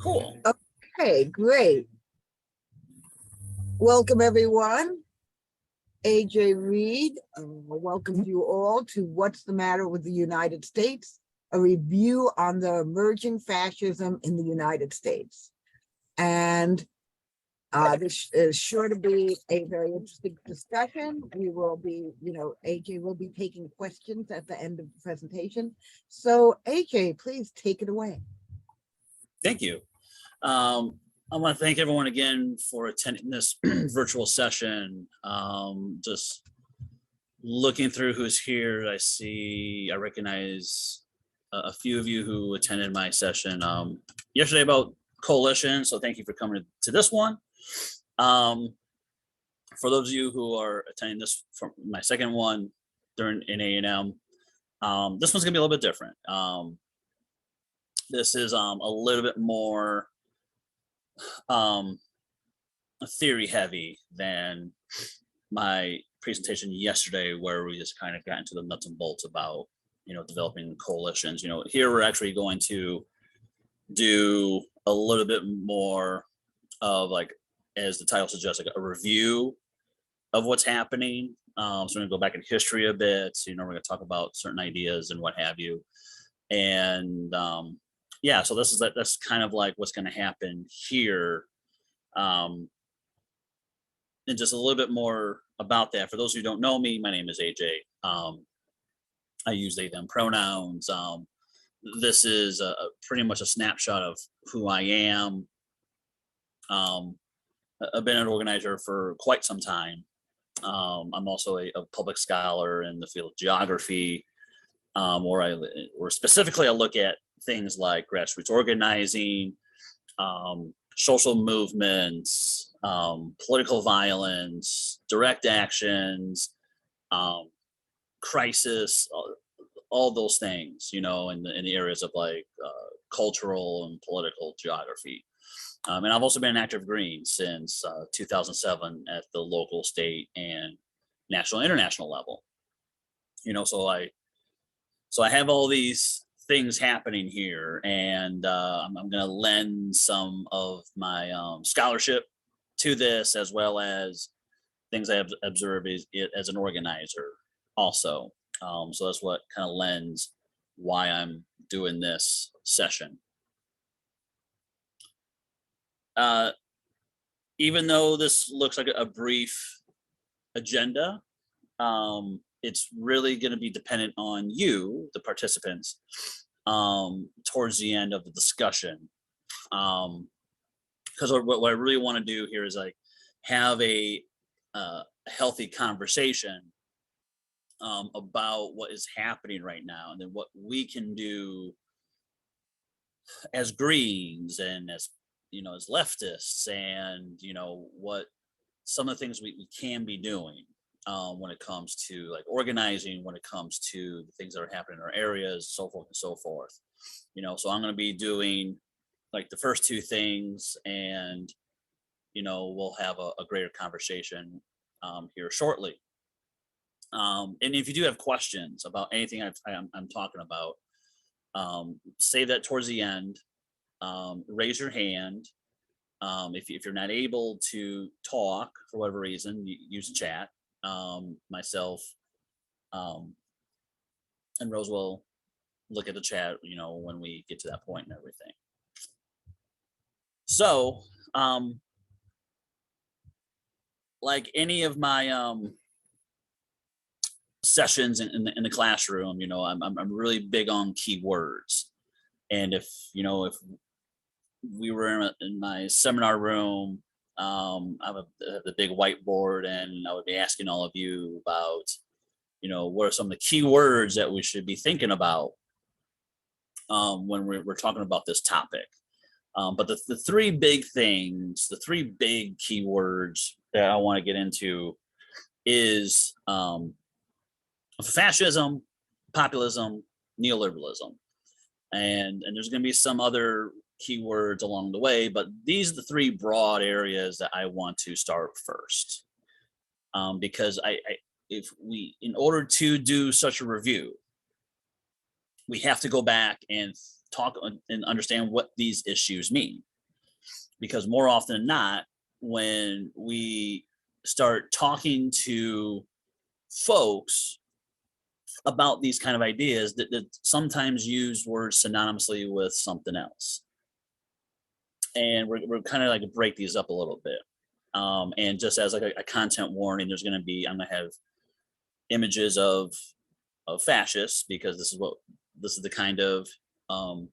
Cool. Okay, great. Welcome, everyone. AJ Reed welcomes you all to What's the Matter with the United States, a review on the emerging fascism in the United States. And this is sure to be a very interesting discussion. We will be, AJ will be taking questions at the end of the presentation. So AJ, please take it away. Thank you. I want to thank everyone again for attending this virtual session. Just looking through who's here, I recognize a few of you who attended my session yesterday about coalition. So thank you for coming to this one. For those of you who are attending this from my second one during in A&M, this one's gonna be a little bit different. This is a little bit more theory heavy than my presentation yesterday, where we just kind of got into the nuts and bolts about developing coalitions. Here we're actually going to do a little bit more of, like, as the title suggests, like a review of what's happening. So we're gonna go back in history a bit. We're gonna talk about certain ideas and what have you. And yeah, so that's kind of like what's gonna happen here. And just a little bit more about that. For those who don't know me, my name is AJ. I use they, them pronouns. This is pretty much a snapshot of who I am. I've been an organizer for quite some time. I'm also a public scholar in the field of geography, where specifically I look at things like grassroots organizing, social movements, political violence, direct actions, crisis, all those things, in the areas of like cultural and political geography. And I've also been an active Green since 2007 at the local, state, and national, international level. So I have all these things happening here, and I'm going to lend some of my scholarship to this, as well as things I have observed as an organizer also. So that's what kind of lends why I'm doing this session. Even though this looks like a brief agenda, it's really going to be dependent on you, the participants, towards the end of the discussion. Because what I really want to do here is like have a healthy conversation about what is happening right now, and then what we can do as Greens and as as leftists, and what some of the things we can be doing when it comes to like organizing, when it comes to the things that are happening in our areas, so forth and so forth. So I'm going to be doing like the first two things, and we'll have a greater conversation here shortly. And if you do have questions about anything I'm talking about, say that towards the end. Raise your hand. If you're not able to talk for whatever reason, use chat. Myself and Rose will look at the chat, when we get to that point and everything. So, like any of my sessions in the classroom, I'm really big on keywords. And if we were in my seminar room, I have the big whiteboard, and I would be asking all of you about, what are some of the key words that we should be thinking about when we're talking about this topic. But the three big things, the three big keywords that I want to get into is fascism, populism, neoliberalism. And there's going to be some other keywords along the way, but these are the three broad areas that I want to start first. Because in order to do such a review, we have to go back and talk and understand what these issues mean. Because more often than not, when we start talking to folks about these kind of ideas that sometimes use words synonymously with something else, and we're kind of like break these up a little bit. And just as like a content warning, there's going to be, I'm going to have images of fascists, because this is the kind of um,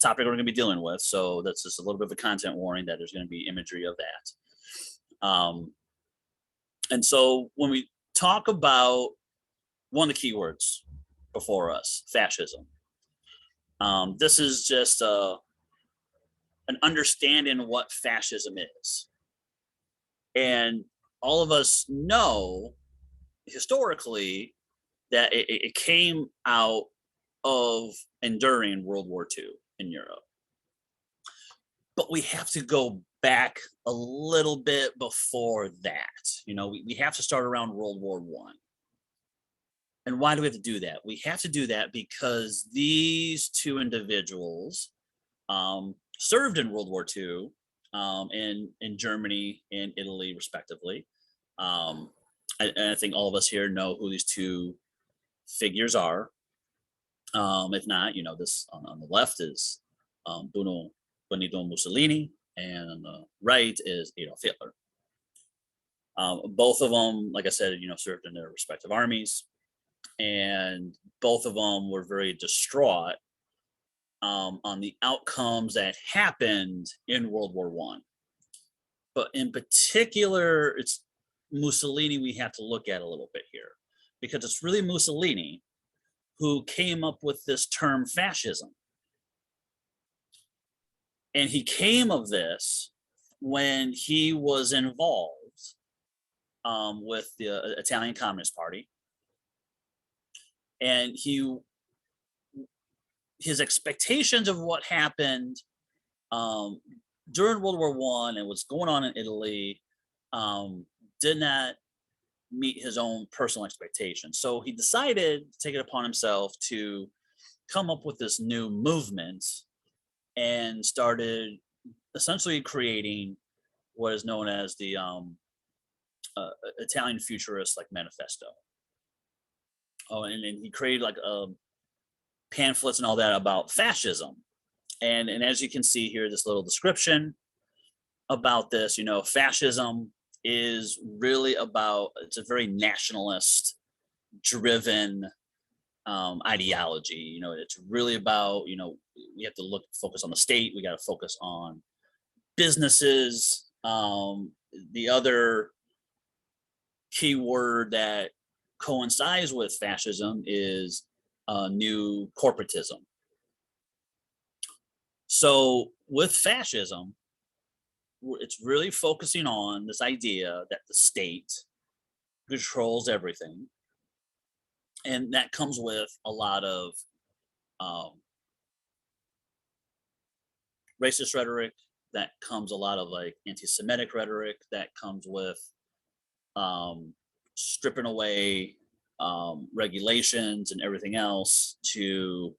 topic we're going to be dealing with. So that's just a little bit of a content warning that there's going to be imagery of that. And so when we talk about one of the keywords before us, fascism, this is just an understanding what fascism is. And all of us know historically that it came out of and during World War II in Europe. But we have to go back a little bit before that. You know, we have to start around World War One. And why do we have to do that? We have to do that because these two individuals served in World War II in Germany and Italy, respectively. And I think all of us here know who these two figures are. If not, you know, this on the left is Benito Mussolini, and on the right is Adolf Hitler. Both of them, like I said, you know, served in their respective armies, and both of them were very distraught on the outcomes that happened in World War One. But in particular, it's Mussolini we have to look at a little bit here, because it's really Mussolini who came up with this term fascism. And he came of this when he was involved with the Italian Communist Party. And his expectations of what happened during World War One and what's going on in Italy did not meet his own personal expectations. So he decided to take it upon himself to come up with this new movement and started essentially creating what is known as the Italian Futurist like manifesto. Oh, and he created like pamphlets and all that about fascism. And as you can see here, this little description about this, you know, fascism is really about, it's a very nationalist driven ideology. You know, it's really about, you know, we have to focus on the state. We got to focus on businesses. The other key word that coincides with fascism is new corporatism. So with fascism, it's really focusing on this idea that the state controls everything. And that comes with a lot of racist rhetoric, that comes a lot of like anti-Semitic rhetoric, that comes with stripping away regulations and everything else to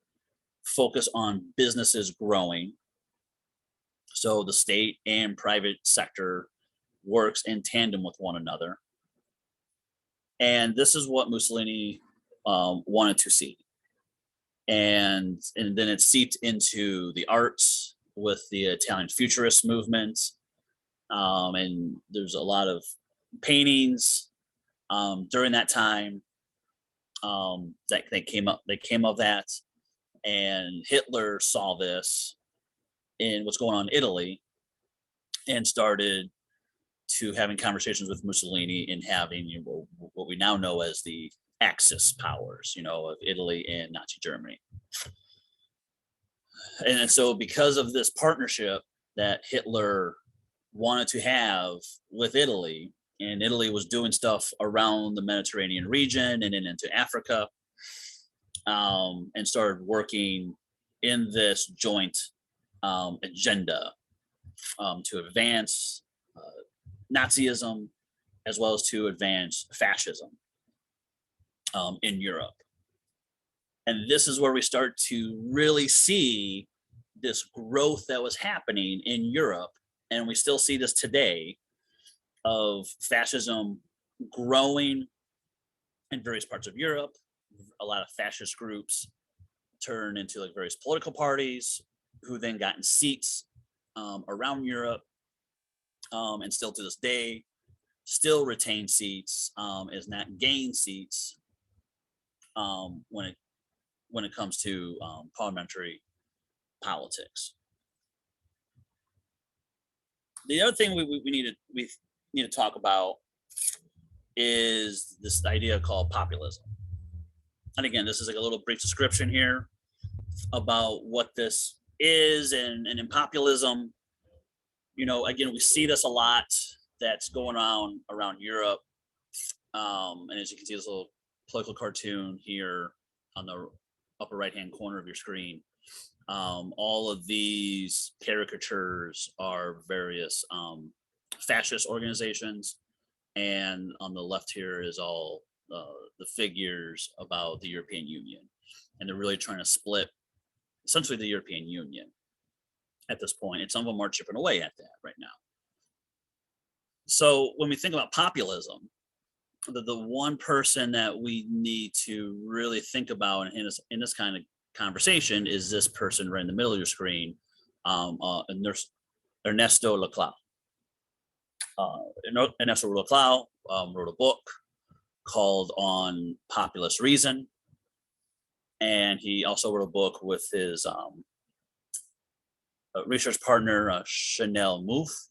focus on businesses growing. So the state and private sector works in tandem with one another. And this is what Mussolini wanted to see. And then it seeped into the arts with the Italian Futurist movement. And there's a lot of paintings during that time that they came of that. And Hitler saw this in what's going on in Italy and started to having conversations with Mussolini and having, you know, what we now know as the Axis powers, you know, of Italy and Nazi Germany. And so because of this partnership that Hitler wanted to have with Italy, and Italy was doing stuff around the Mediterranean region and then into Africa, and started working in this joint agenda to advance Nazism as well as to advance fascism in Europe. And this is where we start to really see this growth that was happening in Europe. And we still see this today of fascism growing in various parts of Europe. A lot of fascist groups turn into like various political parties who then got in seats around Europe, and still to this day still retain seats, is not gain seats when it comes to parliamentary politics. The other thing we need to talk about is this idea called populism. And again, this is like a little brief description here about what this is, and in populism, again, we see this a lot that's going on around Europe. And as you can see, this little political cartoon here on the upper right hand corner of your screen. All of these caricatures are various fascist organizations, and on the left here is all the figures about the European Union, and they're really trying to split essentially the European Union at this point, and some of them are chipping away at that right now. So when we think about populism, the one person that we need to really think about in this kind of conversation is this person right in the middle of your screen, Ernesto Laclau. Ernesto Laclau wrote a book called On Populist Reason, and he also wrote a book with his research partner Chanel Mouffe,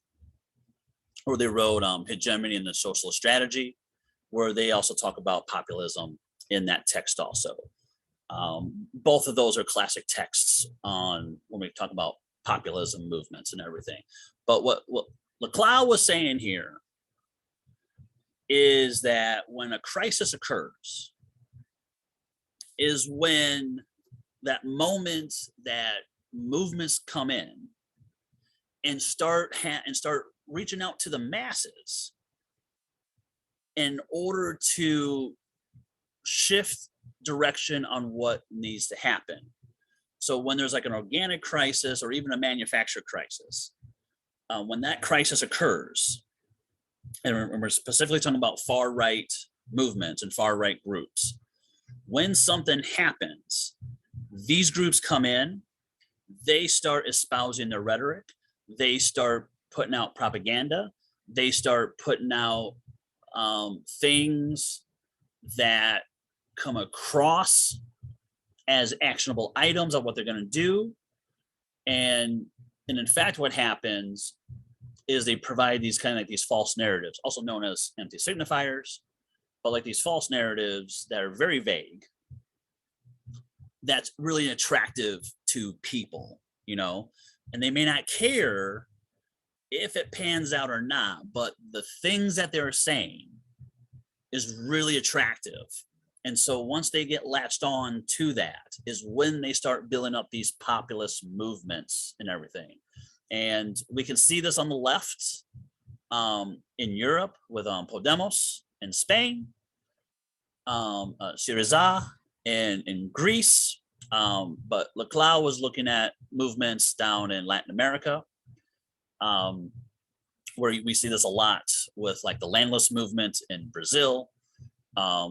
where they wrote Hegemony and the Socialist Strategy, where they also talk about populism in that text also. Both of those are classic texts on when we talk about populism movements and everything. But what Laclau was saying here is that when a crisis occurs is when that moment that movements come in and start reaching out to the masses in order to shift direction on what needs to happen. So when there's like an organic crisis or even a manufactured crisis, when that crisis occurs, and we're specifically talking about far right movements and far right groups, when something happens, these groups come in, they start espousing their rhetoric, they start putting out propaganda, they start putting out things that come across as actionable items of what they're going to do. And in fact, what happens is they provide these kind of like these false narratives, also known as empty signifiers, but like these false narratives that are very vague, that's really attractive to people, and they may not care if it pans out or not, but the things that they're saying is really attractive. And so once they get latched on to that is when they start building up these populist movements and everything. And we can see this on the left in Europe with Podemos in Spain, Syriza in Greece. But Laclau was looking at movements down in Latin America, where we see this a lot with like the landless movement in Brazil.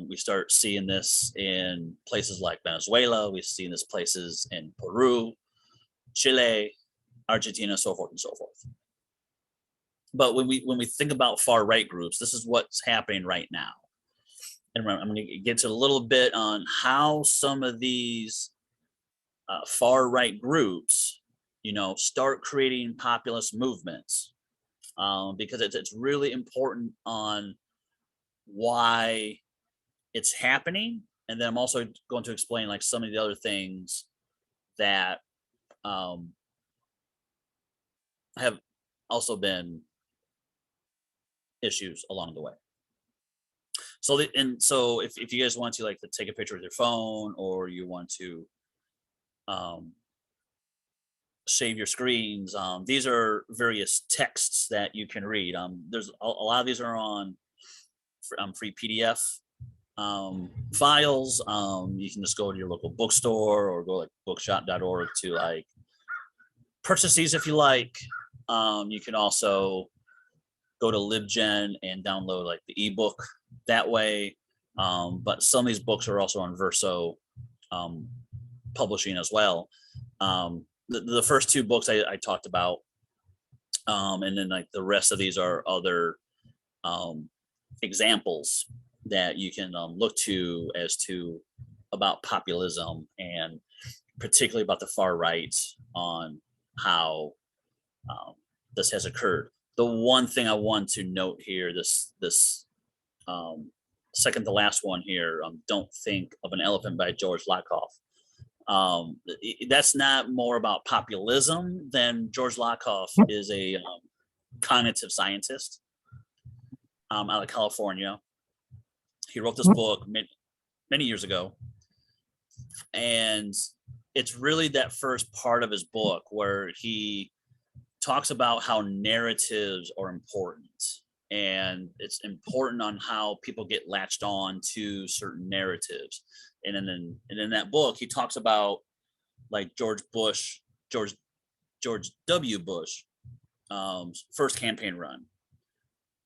We start seeing this in places like Venezuela. We've seen this places in Peru, Chile, Argentina, so forth and so forth. But when we think about far right groups, this is what's happening right now. And I'm going to get to a little bit on how some of these far right groups, start creating populist movements, because it's really important on why it's happening. And then I'm also going to explain like some of the other things that have also been issues along the way. So if you guys want to like to take a picture with your phone, or you want to save your screens, these are various texts that you can read. There's a lot of these are on free PDF, files. You can just go to your local bookstore or go like bookshop.org to like purchase these if you like. You can also go to LibGen and download like the ebook that way. But some of these books are also on Verso publishing as well. The first two books I talked about, and then like the rest of these are other examples that you can look to as to about populism and particularly about the far right on how this has occurred. The one thing I want to note here, this second to last one here, Don't Think of an Elephant by George Lakoff. That's not more about populism than George Lakoff is a cognitive scientist out of California. He wrote this book many years ago, and it's really that first part of his book where he talks about how narratives are important, and it's important on how people get latched on to certain narratives. And then in that book, he talks about like George W. Bush, first campaign run,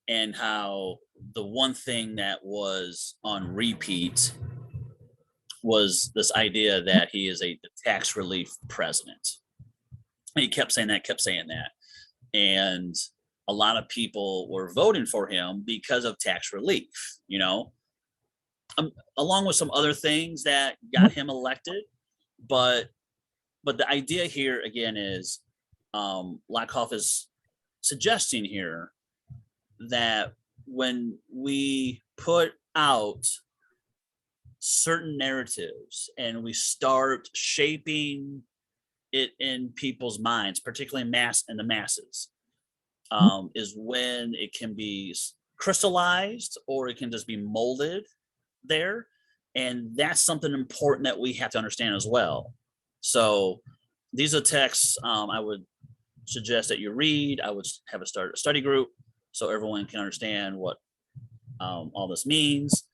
and how the one thing that was on repeat was this idea that he is a tax relief president. And he kept saying that. And a lot of people were voting for him because of tax relief, along with some other things that got him elected. But the idea here again is Lakoff is suggesting here that when we put out certain narratives and we start shaping it in people's minds, particularly in the masses, is when it can be crystallized or it can just be molded there. And that's something important that we have to understand as well. So these are texts I would suggest that you read. I would have a study group so everyone can understand what all this means.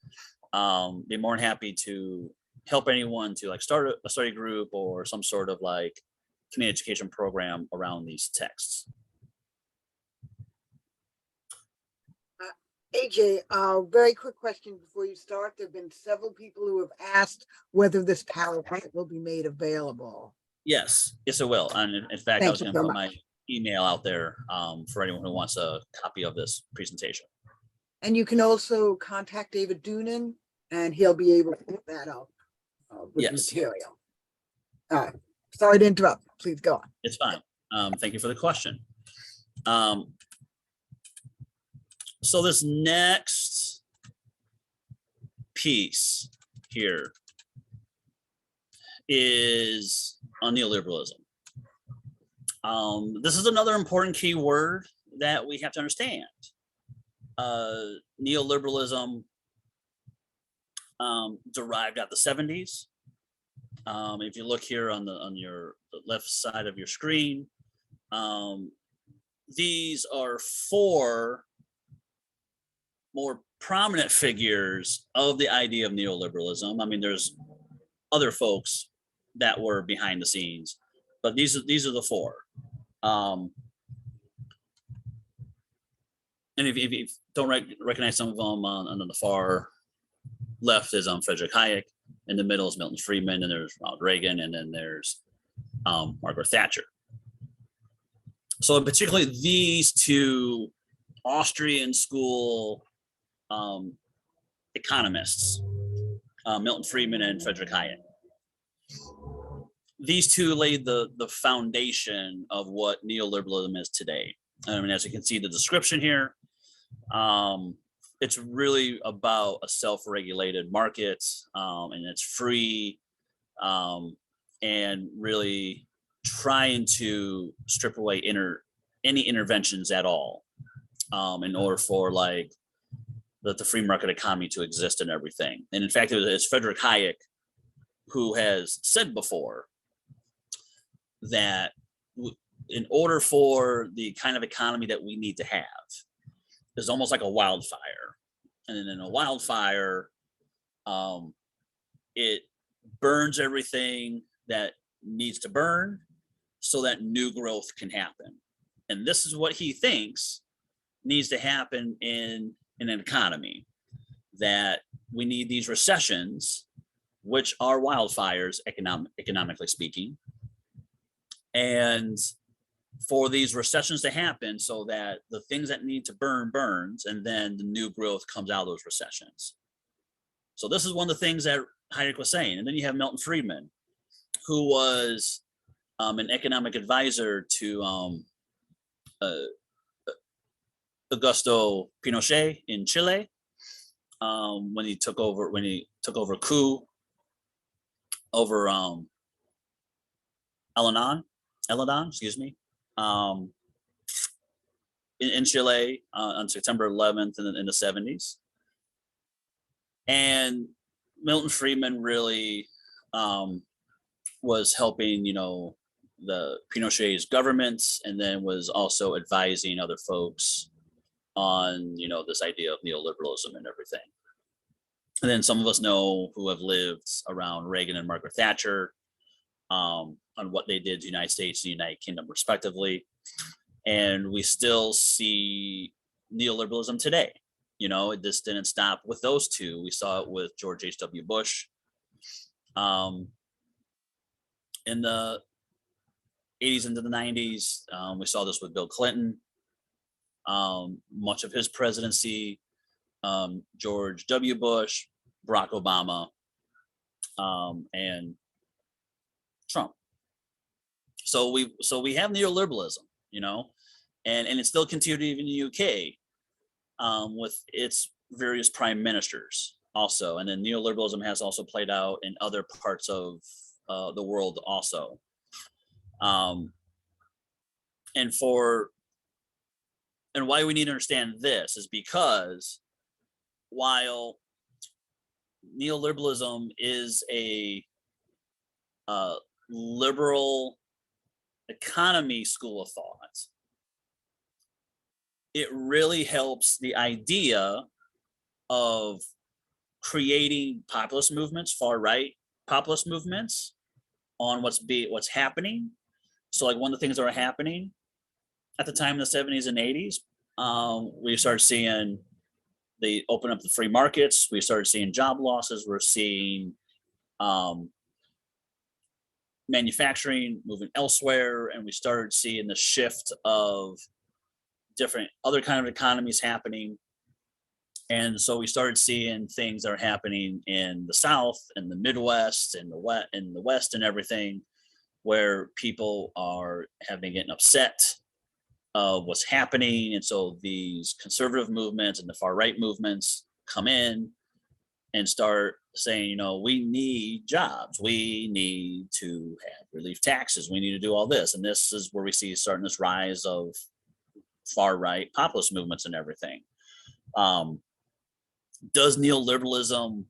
Be more than happy to help anyone to like start a study group or some sort of like community education program around these texts. AJ, very quick question before you start. There have been several people who have asked whether this PowerPoint will be made available. Yes, it will. And in fact, I was going to put my email out there for anyone who wants a copy of this presentation. And you can also contact David Doonan, and he'll be able to put that up with material. All right. Sorry to interrupt. Please go on. It's fine. Thank you for the question. So this next piece here is on neoliberalism. This is another important key word that we have to understand. Neoliberalism derived out the 70s. If you look here on the left side of your screen, these are four more prominent figures of the idea of neoliberalism. I mean, there's other folks that were behind the scenes, but these are the four. And if you don't recognize some of them, on the far left is Friedrich Hayek, in the middle is Milton Friedman, and there's Ronald Reagan, and then there's Margaret Thatcher. So particularly these two Austrian school economists, Milton Friedman and Friedrich Hayek. These two laid the foundation of what neoliberalism is today. I mean, as you can see the description here, it's really about a self-regulated market, and it's free, and really trying to strip away any interventions at all, in order for like the free market economy to exist and everything. And in fact, it's Friedrich Hayek who has said before that in order for the kind of economy that we need to have, is almost like a wildfire. And then in a wildfire, Um, it burns everything that needs to burn so that new growth can happen. And this is what he thinks needs to happen in an economy, that we need these recessions, which are wildfires, economically speaking, and for these recessions to happen so that the things that need to burn burns, and then the new growth comes out of those recessions. So this is one of the things that Hayek was saying. And then you have Milton Friedman, who was an economic advisor to uh, Augusto Pinochet in Chile, when he took over coup over Eladon, excuse me, um, in Chile on September 11th in the 70s. And Milton Friedman really was helping, the Pinochet's governments, and then was also advising other folks on, this idea of neoliberalism and everything. And then some of us know, who have lived around Reagan and Margaret Thatcher, on what they did to the United States and the United Kingdom, respectively. And we still see neoliberalism today. It just didn't stop with those two. We saw it with George H.W. Bush in the 80s into the 90s. We saw this with Bill Clinton. Much of his presidency, George W. Bush, Barack Obama, and Trump. So we have neoliberalism, and it still continued even in the UK, with its various prime ministers also. And then neoliberalism has also played out in other parts of the world also. And why we need to understand this is because while neoliberalism is a liberal economy school of thought, it really helps the idea of creating populist movements, far right populist movements, on what's happening. So, like, one of the things that were happening at the time in the 70s and 80s, we started seeing they open up the free markets. We started seeing job losses. We're seeing manufacturing moving elsewhere, and we started seeing the shift of different other kind of economies happening. And so we started seeing things that are happening in the South and the Midwest and the West and everything, where people have been getting upset of what's happening. And so these conservative movements and the far right movements come in and start saying, we need jobs, we need to have relief taxes, we need to do all this. And this is where we see starting this rise of far right populist movements and everything. Does neoliberalism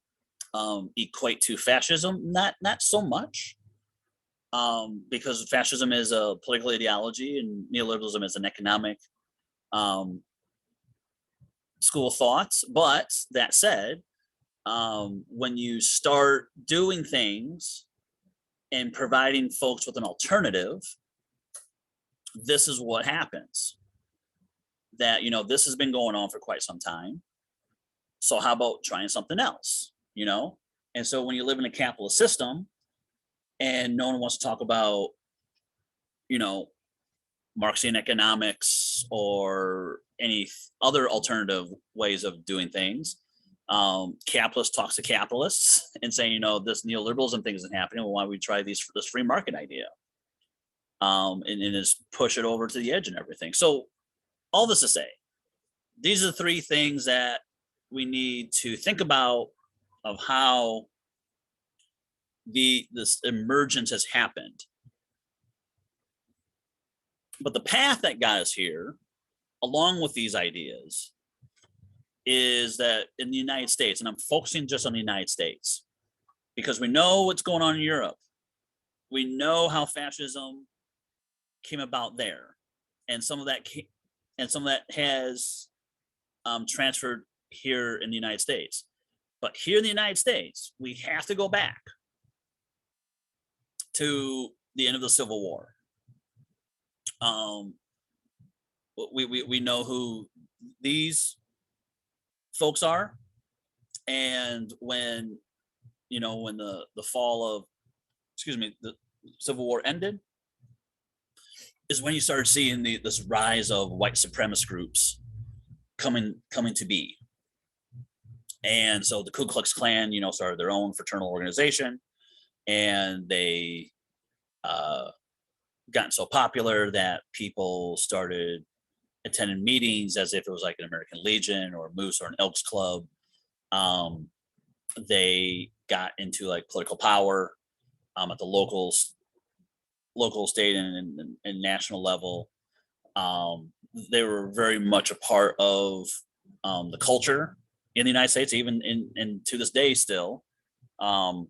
equate to fascism? Not so much, because fascism is a political ideology and neoliberalism is an economic school of thought. But that said, when you start doing things and providing folks with an alternative, this is what happens. That, this has been going on for quite some time. So how about trying something else, And so when you live in a capitalist system and no one wants to talk about, Marxian economics or any other alternative ways of doing things, capitalist talks to capitalists and saying, this neoliberalism thing isn't happening. Well, why don't we try this free market idea? And just push it over to the edge and everything. So all this to say, these are the three things that we need to think about of how this emergence has happened. But the path that got us here, along with these ideas, is that in the United States, and I'm focusing just on the United States, because we know what's going on in Europe. We know how fascism came about there, and some of that has transferred here in the United States. But here in the United States, we have to go back to the end of the Civil War. Um, we know who these folks are, and when when the fall of, excuse me, the Civil War ended, is when you started seeing this rise of white supremacist groups coming to be. And so the Ku Klux Klan, started their own fraternal organization, and they gotten so popular that people started attending meetings as if it was like an American Legion or a Moose or an Elks Club. Um, they got into like political power at the local, state, and national level. They were very much a part of the culture in the United States, even in to this day still. Um,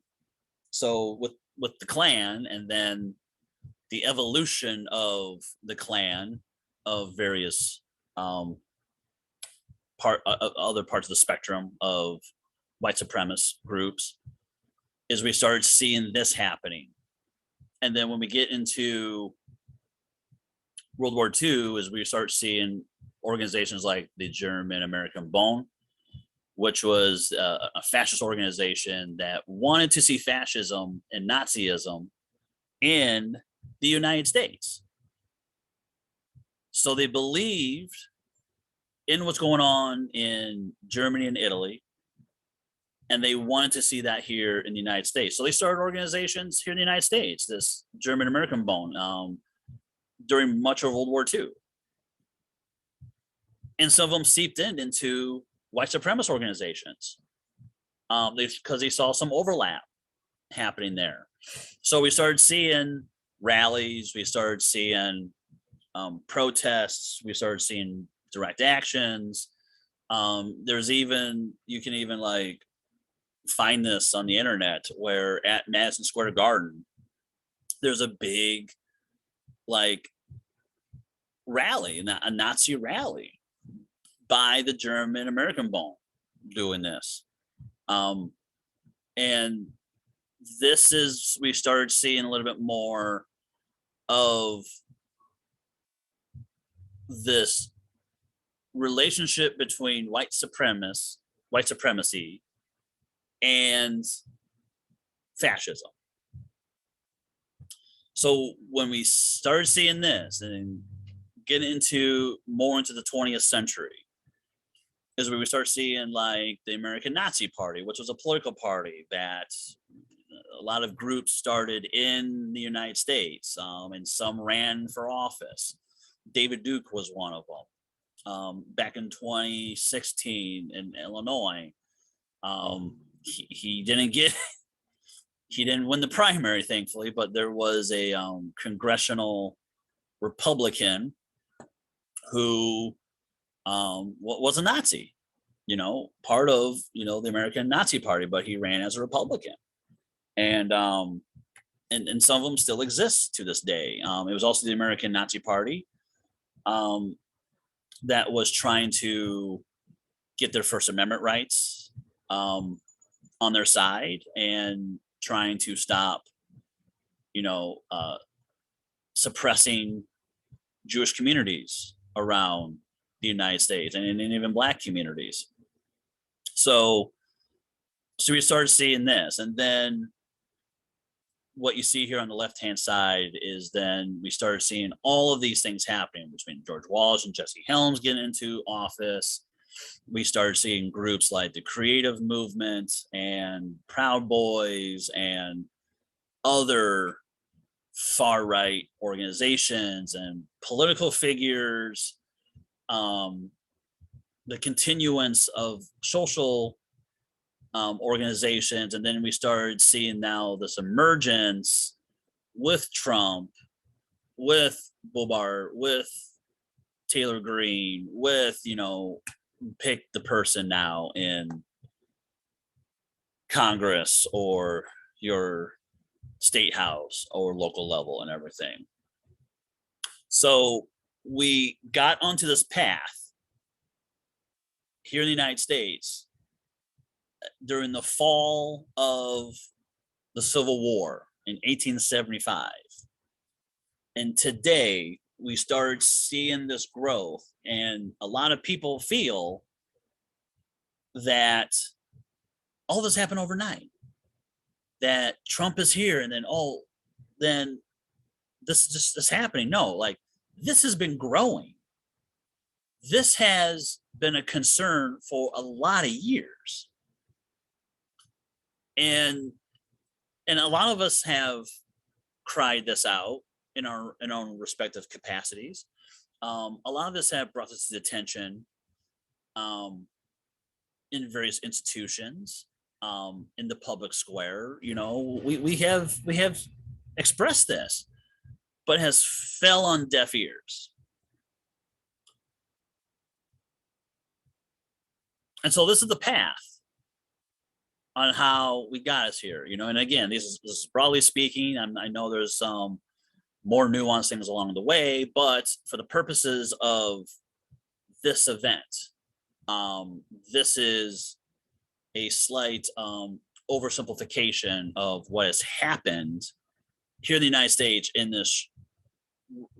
so with the Klan, and then the evolution of the Klan of various other parts of the spectrum of white supremacist groups, is we started seeing this happening. And then when we get into World War II, is we start seeing organizations like the German American Bone, which was a fascist organization that wanted to see fascism and Nazism in the United States. So they believed in what's going on in Germany and Italy, and they wanted to see that here in the United States. So they started organizations here in the United States, this German American Bone, during much of World War II. And some of them seeped into white supremacist organizations because they saw some overlap happening there. So we started seeing rallies, we started seeing protests, we started seeing direct actions. There's even, you can even like find this on the internet, where at Madison Square Garden, there's a big like rally, a Nazi rally by the German American Bone doing this. And this is, we started seeing a little bit more of this relationship between white supremacy and fascism. So when we started seeing this and get into more into the 20th century, is where we start seeing like the American Nazi Party, which was a political party that a lot of groups started in the United States, and some ran for office. David Duke was one of them. Back in 2016 in Illinois, he didn't get he didn't win the primary, thankfully, but there was a congressional Republican who was a Nazi, part of the American Nazi Party, but he ran as a Republican, and some of them still exist to this day. It was also the American Nazi Party that was trying to get their First Amendment rights on their side, and trying to stop, suppressing Jewish communities around the United States, and even Black communities. So we started seeing this, and then what you see here on the left-hand side is then we started seeing all of these things happening between George Wallace and Jesse Helms getting into office. We started seeing groups like the Creative Movement and Proud Boys and other far-right organizations and political figures, the continuance of social organizations. And then we started seeing now this emergence with Trump, with Bobar, with Taylor Greene, with, pick the person now in Congress or your state house or local level and everything. So we got onto this path here in the United States during the fall of the Civil War in 1875. And today we started seeing this growth, and a lot of people feel that all this happened overnight. That Trump is here, and then then this happening. No, like this has been growing. This has been a concern for a lot of years, and a lot of us have cried this out in our respective capacities. A lot of us have brought this to attention um, in various institutions, in the public square. You know, we have expressed this, but it has fell on deaf ears. And so this is the path on how we got us here. You know, and again, this is broadly speaking. I know there's some more nuanced things along the way, but for the purposes of this event, this is a slight oversimplification of what has happened here in the United States in this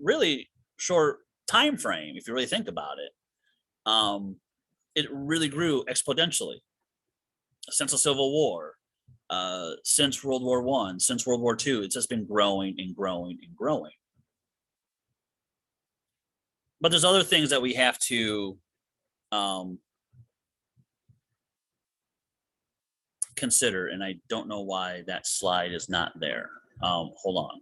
really short time frame. If you really think about it, it really grew exponentially since the Civil War, since World War One, since World War Two. It's just been growing and growing and growing. But there's other things that we have to consider, and I don't know why that slide is not there. Hold on.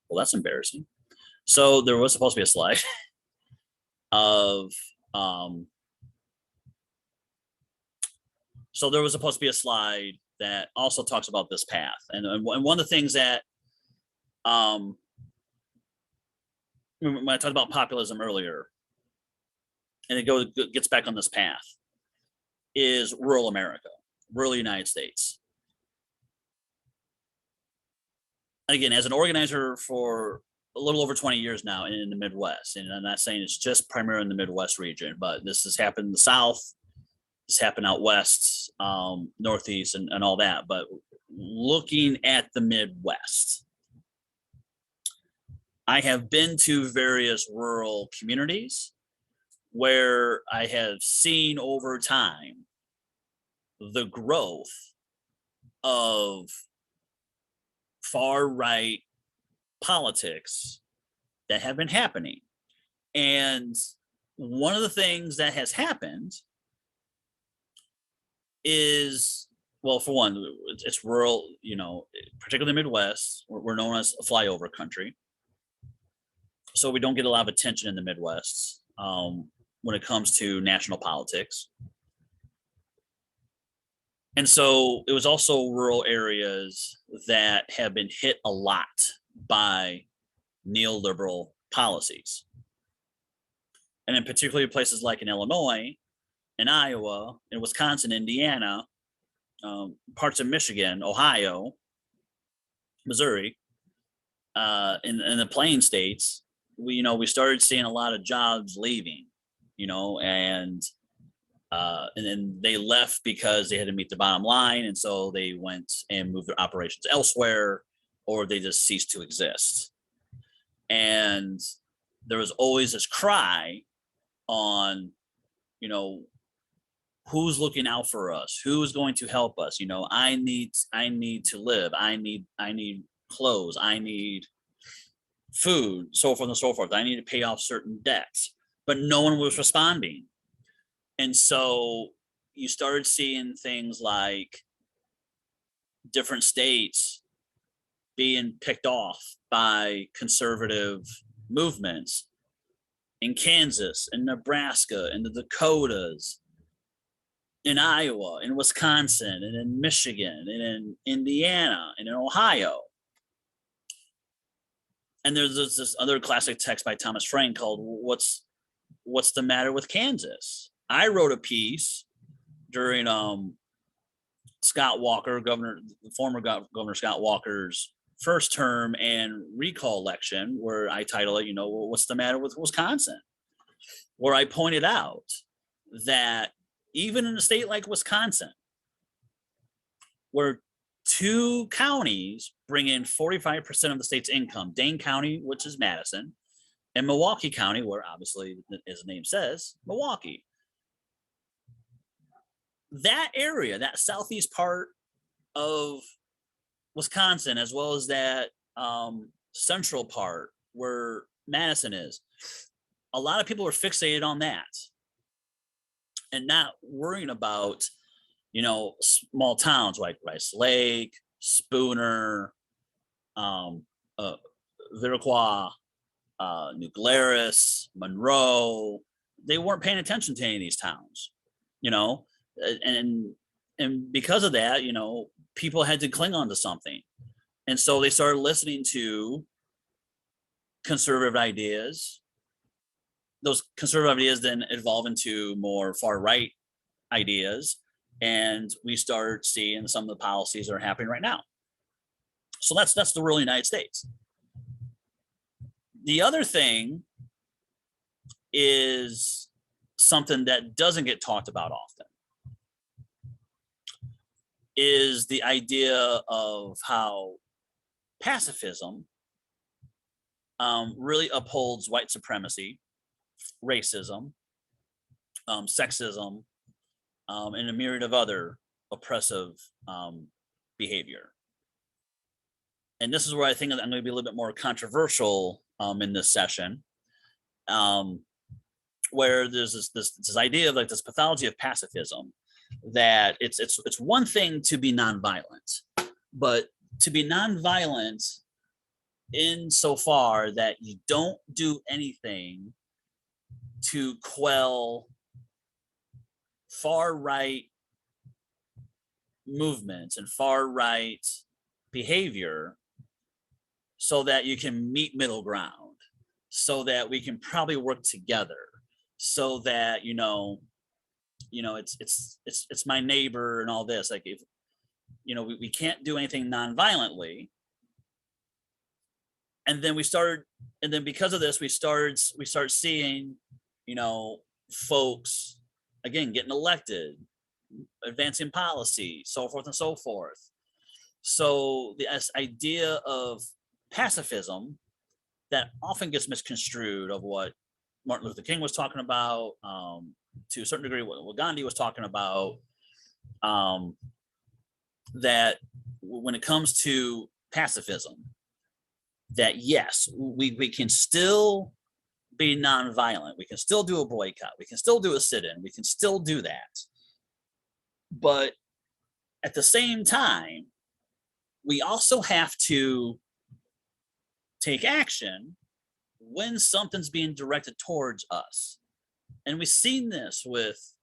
Well, that's embarrassing. So there was supposed to be a slide of so there was supposed to be a slide that also talks about this path, and one of the things that when I talked about populism earlier, and it gets back on this path, is rural America, rural United States. Again, as an organizer for a little over 20 years now in the Midwest, and I'm not saying it's just primarily in the Midwest region, but this has happened in the South, this happened out West, Northeast, and all that. But looking at the Midwest, I have been to various rural communities where I have seen over time the growth of far right politics that have been happening. And one of the things that has happened is, well, for one, it's rural, you know, particularly the Midwest. We're known as a flyover country. So we don't get a lot of attention in the Midwest when it comes to national politics. And so it was also rural areas that have been hit a lot by neoliberal policies. And in particularly places like in Illinois, in Iowa, in Wisconsin, Indiana, parts of Michigan, Ohio, Missouri, in the Plain states, we started seeing a lot of jobs leaving, and then they left because they had to meet the bottom line, and so they went and moved their operations elsewhere, or they just ceased to exist. And there was always this cry on, who's looking out for us, who's going to help us. I need to live, I need clothes, I need food, so forth and so forth. I need to pay off certain debts, but no one was responding. And so you started seeing things like different states being picked off by conservative movements in Kansas, in Nebraska, in the Dakotas, in Iowa, in Wisconsin, and in Michigan, and in Indiana, and in Ohio. And there's this other classic text by Thomas Frank called "What's the Matter with Kansas?" I wrote a piece during Scott Walker, former Governor Scott Walker's first term and recall election, where I title it, well, what's the matter with Wisconsin? Where I pointed out that even in a state like Wisconsin, where two counties bring in 45% of the state's income, Dane County, which is Madison, and Milwaukee County, where obviously, as the name says, Milwaukee. That area, that southeast part of Wisconsin, as well as that central part where Madison is, a lot of people are fixated on that and not worrying about, small towns like Rice Lake, Spooner, Viroqua, New Glarus, Monroe. They weren't paying attention to any of these towns, and because of that, people had to cling on to something, and so they started listening to conservative ideas. Those conservative ideas then evolve into more far right ideas, and we start seeing some of the policies that are happening right now. So that's the rural United States. The other thing is something that doesn't get talked about often, is the idea of how pacifism really upholds white supremacy, racism, sexism, and a myriad of other oppressive behavior. And this is where I think I'm going to be a little bit more controversial in this session, where there's this idea of like this pathology of pacifism, that it's one thing to be nonviolent, but to be nonviolent insofar that you don't do anything to quell far right movements and far right behavior, so that you can meet middle ground, so that we can probably work together, so that it's my neighbor and all this. Like, if we can't do anything non-violently, and then because of this we start seeing folks again getting elected, advancing policy, so forth and so forth. So this idea of pacifism that often gets misconstrued, of what Martin Luther King was talking about, to a certain degree what Gandhi was talking about, that when it comes to pacifism, that yes, we can still be nonviolent, we can still do a boycott, we can still do a sit-in, we can still do that, but at the same time we also have to take action when something's being directed towards us. And we've seen this with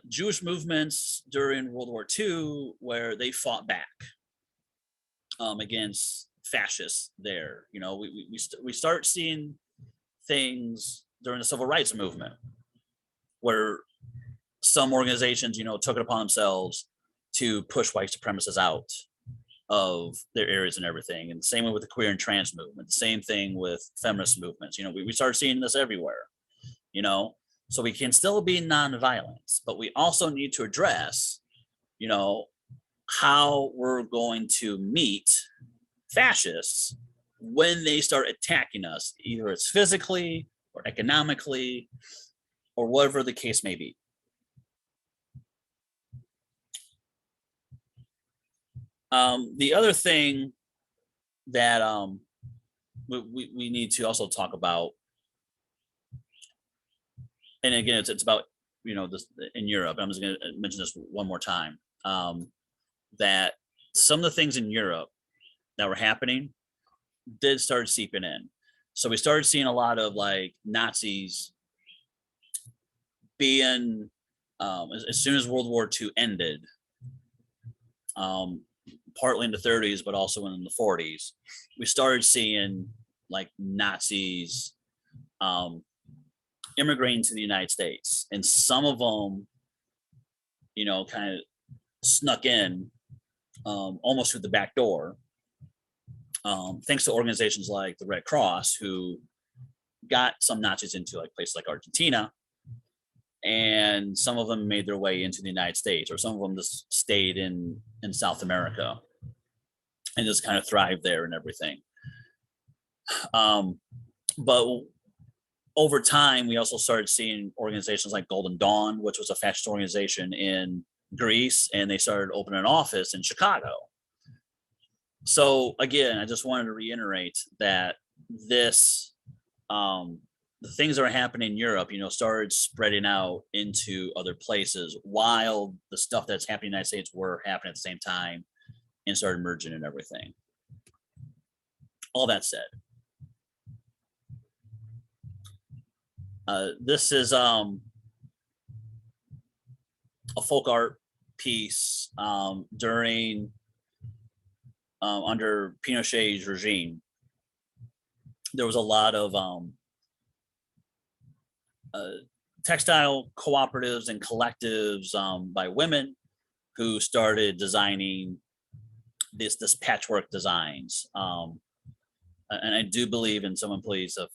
Jewish movements during World War II, where they fought back against fascists there. We start seeing things during the civil rights movement, where some organizations, took it upon themselves to push white supremacists out of their areas and everything. And the same way with the queer and trans movement, the same thing with feminist movements. We start seeing this everywhere, so we can still be nonviolent, but we also need to address, how we're going to meet fascists when they start attacking us, either it's physically or economically or whatever the case may be. The other thing that we need to also talk about, and again, it's about this in Europe. I'm just going to mention this one more time, that some of the things in Europe that were happening did start seeping in. So we started seeing a lot of like Nazis being, as soon as World War II ended, partly in the 30s, but also in the 40s, we started seeing like Nazis immigrating to the United States, and some of them, kind of snuck in almost through the back door, thanks to organizations like the Red Cross, who got some Nazis into like places like Argentina, and some of them made their way into the United States, or some of them just stayed in South America and just kind of thrived there and everything. But over time, we also started seeing organizations like Golden Dawn, which was a fascist organization in Greece, and they started opening an office in Chicago. So again, I just wanted to reiterate that this, the things that are happening in Europe, started spreading out into other places while the stuff that's happening in the United States were happening at the same time and started merging and everything. All that said, this is a folk art piece during under Pinochet's regime. There was a lot of textile cooperatives and collectives by women who started designing this patchwork designs. And I do believe, and someone please, if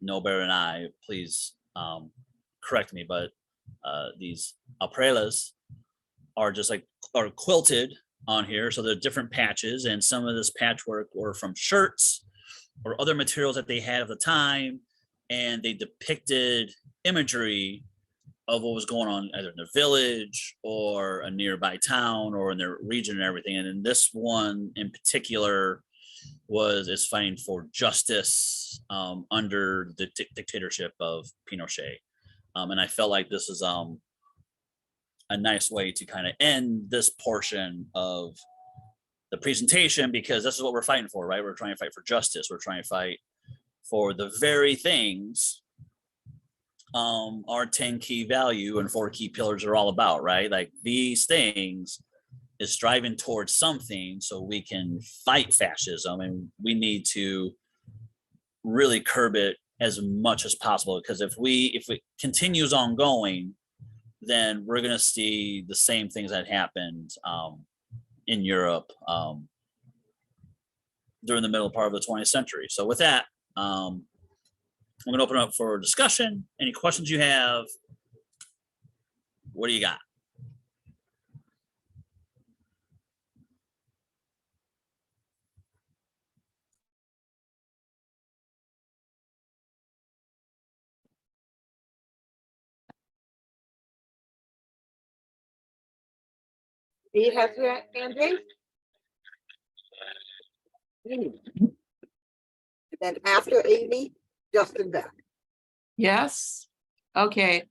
know better than I, please correct me, but these aprellas are just like are quilted on here, so they're different patches, and some of this patchwork were from shirts or other materials that they had at the time, and they depicted imagery of what was going on either in their village or a nearby town or in their region and everything. And in this one in particular is fighting for justice under the dictatorship of Pinochet. And I felt like this is a nice way to kind of end this portion of the presentation, because this is what we're fighting for, right? We're trying to fight for justice. We're trying to fight for the very things our 10 key value and 4 key pillars are all about, right? Like these things is striving towards something so we can fight fascism, and we need to really curb it as much as possible, because if it continues ongoing, then we're going to see the same things that happened in Europe during the middle part of the 20th century. So with that, I'm going to open up for discussion. Any questions you have? What do you got? He has your hand raised. Then after Amy, Justin Beck. Yes. Okay.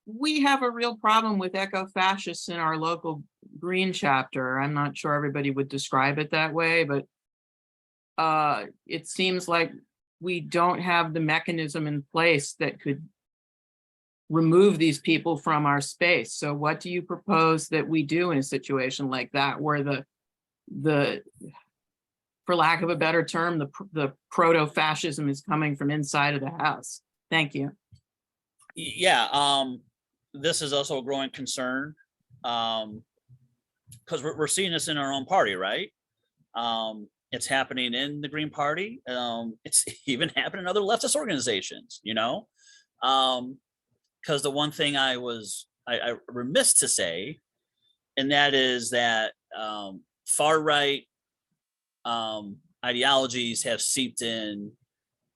We have a real problem with eco-fascists in our local Green chapter. I'm not sure everybody would describe it that way, but it seems like we don't have the mechanism in place that could remove these people from our space. So what do you propose that we do in a situation like that, where the for lack of a better term, the proto-fascism is coming from inside of the house? Thank you. Yeah, this is also a growing concern, because we're seeing this in our own party, right? It's happening in the Green Party. It's even happening in other leftist organizations, because the one thing I remiss to say, and that is that far right ideologies have seeped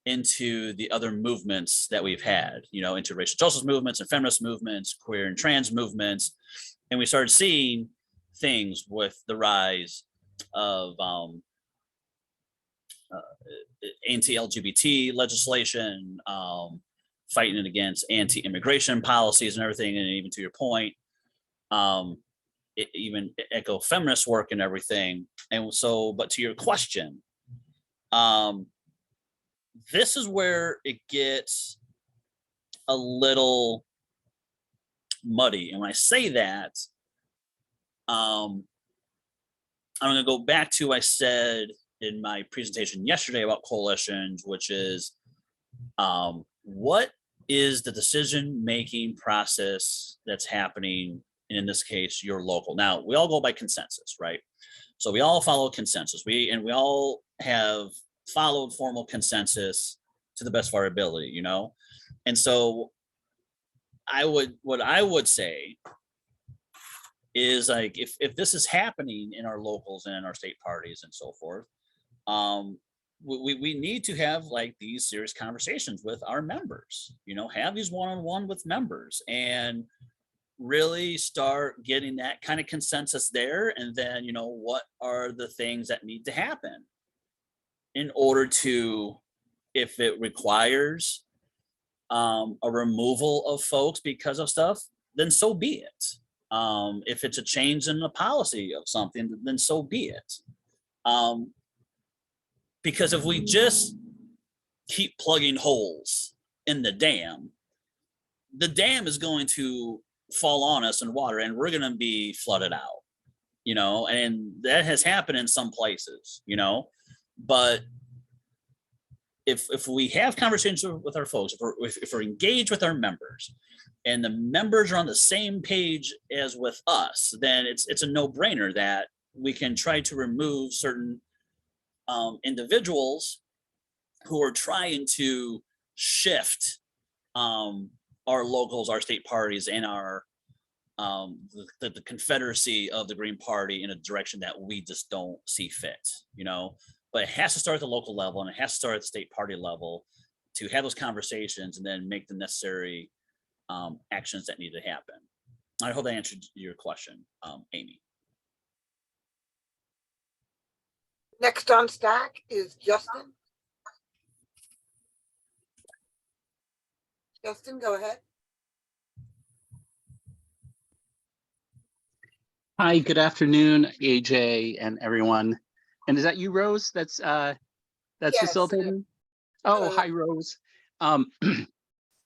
into the other movements that we've had, into racial justice movements and feminist movements, queer and trans movements. And we started seeing things with the rise of anti-LGBT legislation, fighting against anti-immigration policies and everything. And even to your point, even eco-feminist work and everything. And so, but to your question, this is where it gets a little muddy. And when I say that, I'm going to go back to what I said in my presentation yesterday about coalitions, which is what is the decision-making process that's happening and in this case, your local. Now, we all go by consensus, right? So we all follow consensus. We all have followed formal consensus to the best of our ability, you know? And so what I would say is like, if this is happening in our locals and in our state parties and so forth, um, we need to have like these serious conversations with our members, you know, have these one-on-one with members and really start getting that kind of consensus there. And then, you know, what are the things that need to happen in order to, if it requires a removal of folks because of stuff, then so be it. If it's a change in the policy of something, then so be it. Because if we just keep plugging holes in the dam is going to fall on us in water and we're going to be flooded out, you know, and that has happened in some places, you know, but if we have conversations with our folks, if we're engaged with our members and the members are on the same page as with us, then it's a no-brainer that we can try to remove certain individuals who are trying to shift our locals, our state parties, and our the confederacy of the Green Party in a direction that we just don't see fit, you know. But it has to start at the local level and it has to start at the state party level to have those conversations and then make the necessary actions that need to happen. I hope that answered your question, Amy. Next on stack is Justin. Justin, go ahead. Hi, good afternoon, AJ and everyone. And is that you, Rose? That's Yes. facilitating? Oh, hi, Rose.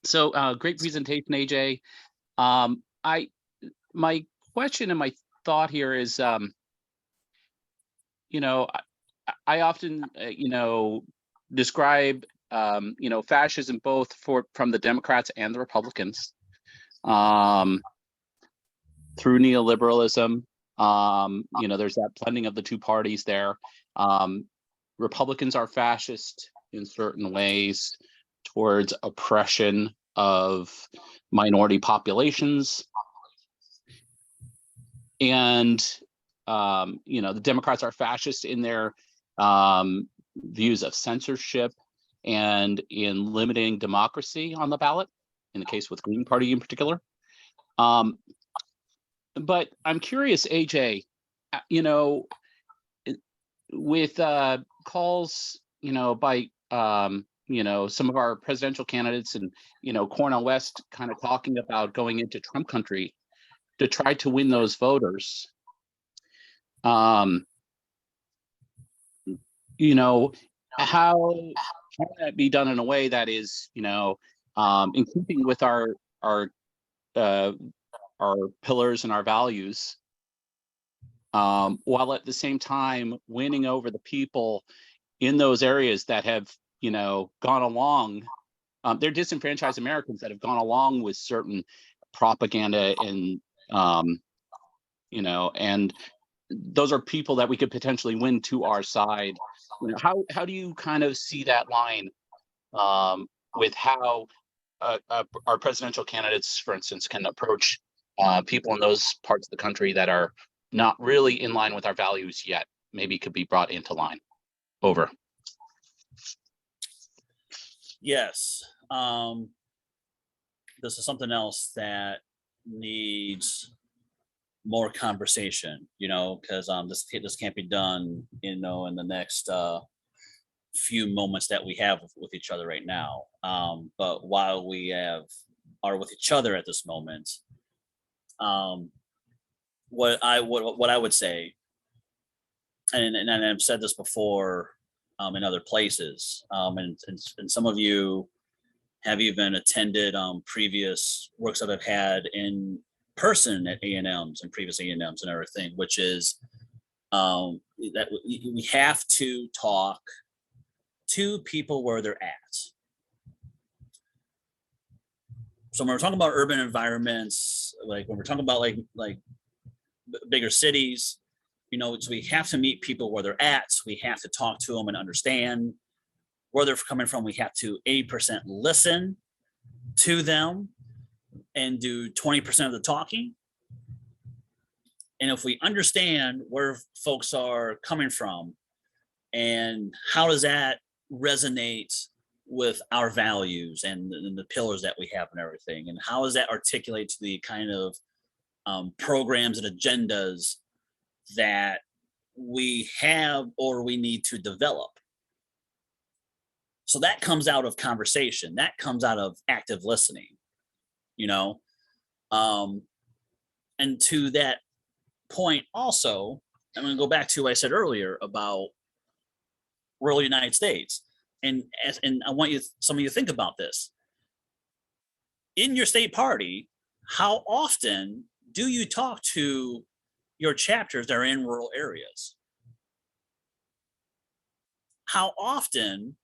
So great presentation, AJ. My question and my thought here is, you know, I often, you know, describe, you know, fascism both from the Democrats and the Republicans through neoliberalism. You know, there's that blending of the two parties there. Republicans are fascist in certain ways towards oppression of minority populations. And, you know, the Democrats are fascist in their views of censorship and in limiting democracy on the ballot, in the case with Green Party in particular. But I'm curious, AJ, you know, with calls, you know, by, you know, some of our presidential candidates and, you know, Cornel West kind of talking about going into Trump country to try to win those voters. You know, how can that be done in a way that is, you know, in keeping with our pillars and our values, while at the same time winning over the people in those areas that have, you know, gone along. They're disenfranchised Americans that have gone along with certain propaganda and, you know, and those are people that we could potentially win to our side. You know, how do you kind of see that line with how our presidential candidates, for instance, can approach people in those parts of the country that are not really in line with our values yet, maybe could be brought into line? Over. Yes. This is something else that needs more conversation, you know, because this can't be done, you know, in the next few moments that we have with each other right now. But while we are with each other at this moment, what I would say, and I've said this before in other places, and some of you have even attended previous works that I've had in person at A&Ms and previous A&Ms and everything, which is that we have to talk to people where they're at. So when we're talking about urban environments, like when we're talking about bigger cities, you know, so we have to meet people where they're at. We have to talk to them and understand where they're coming from. We have to 80% listen to them and do 20% of the talking. And if we understand where folks are coming from and how does that resonate with our values and the pillars that we have and everything, and how does that articulate to the kind of programs and agendas that we have or we need to develop. So that comes out of conversation, that comes out of active listening, you know. And to that point also, I'm going to go back to what I said earlier about rural United States. And I want some of you to think about this. In your state party, how often do you talk to your chapters that are in rural areas? How often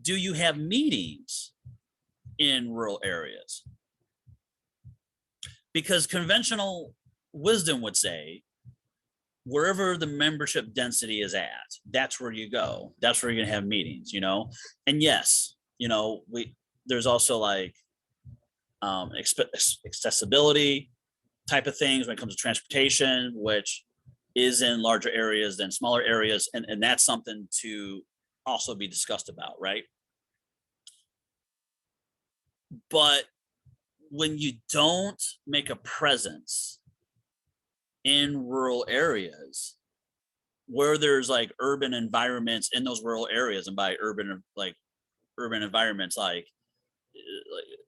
do you have meetings in rural areas? Because conventional wisdom would say, wherever the membership density is at, that's where you go. That's where you're gonna have meetings, you know? And yes, you know, there's also like accessibility type of things when it comes to transportation, which is in larger areas than smaller areas. And that's something to also be discussed about, right? But when you don't make a presence in rural areas where there's like urban environments in those rural areas, and by urban environments,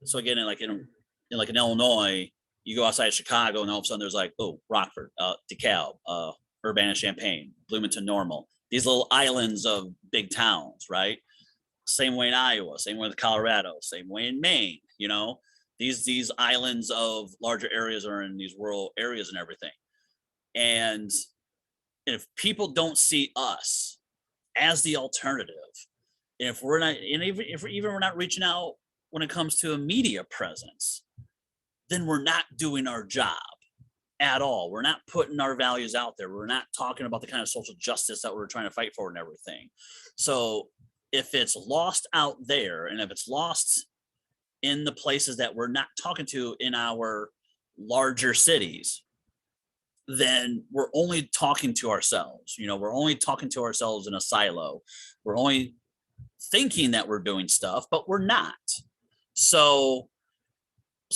so again, in Illinois, you go outside Chicago and all of a sudden there's like, oh, Rockford, DeKalb, Urbana-Champaign, Bloomington Normal, these little islands of big towns, right? Same way in Iowa, same way in Colorado, same way in Maine, you know, these islands of larger areas are in these rural areas and everything. And if people don't see us as the alternative, if we're not, and if we're not reaching out when it comes to a media presence, then we're not doing our job at all. We're not putting our values out there. We're not talking about the kind of social justice that we're trying to fight for and everything. So if it's lost out there, and if it's lost in the places that we're not talking to in our larger cities, then we're only talking to ourselves. You know, we're only talking to ourselves in a silo. We're only thinking that we're doing stuff, but we're not. So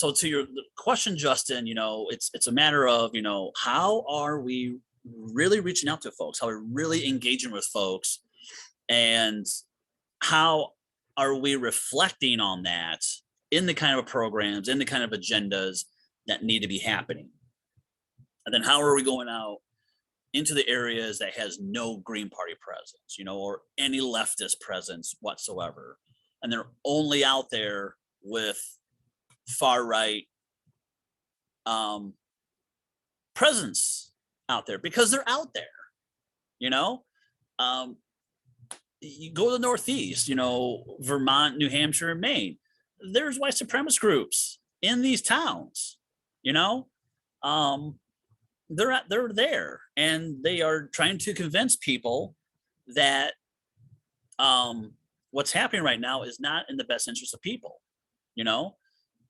to your question, Justin, you know, it's a matter of, you know, how are we really reaching out to folks? How are we really engaging with folks? And how are we reflecting on that in the kind of programs, in the kind of agendas that need to be happening? And then how are we going out into the areas that has no Green Party presence, you know, or any leftist presence whatsoever? And they're only out there with far right presence out there because they're out there, you know. You go to the Northeast, you know, Vermont, New Hampshire, and Maine. There's white supremacist groups in these towns, you know. They're there, and they are trying to convince people that what's happening right now is not in the best interest of people, you know.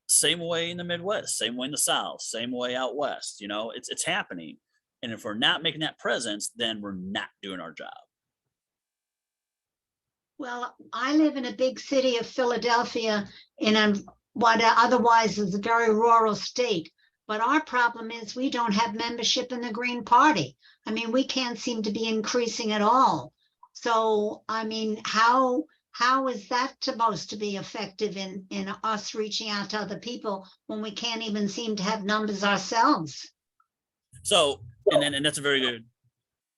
Same way in the Midwest, same way in the South, same way out West, you know. It's happening, and if we're not making that presence, then we're not doing our job. Well, I live in a big city of Philadelphia in what otherwise is a very rural state. But our problem is we don't have membership in the Green Party. I mean, we can't seem to be increasing at all. So, I mean, how is that supposed to be effective in us reaching out to other people when we can't even seem to have numbers ourselves? So, and that's a very good,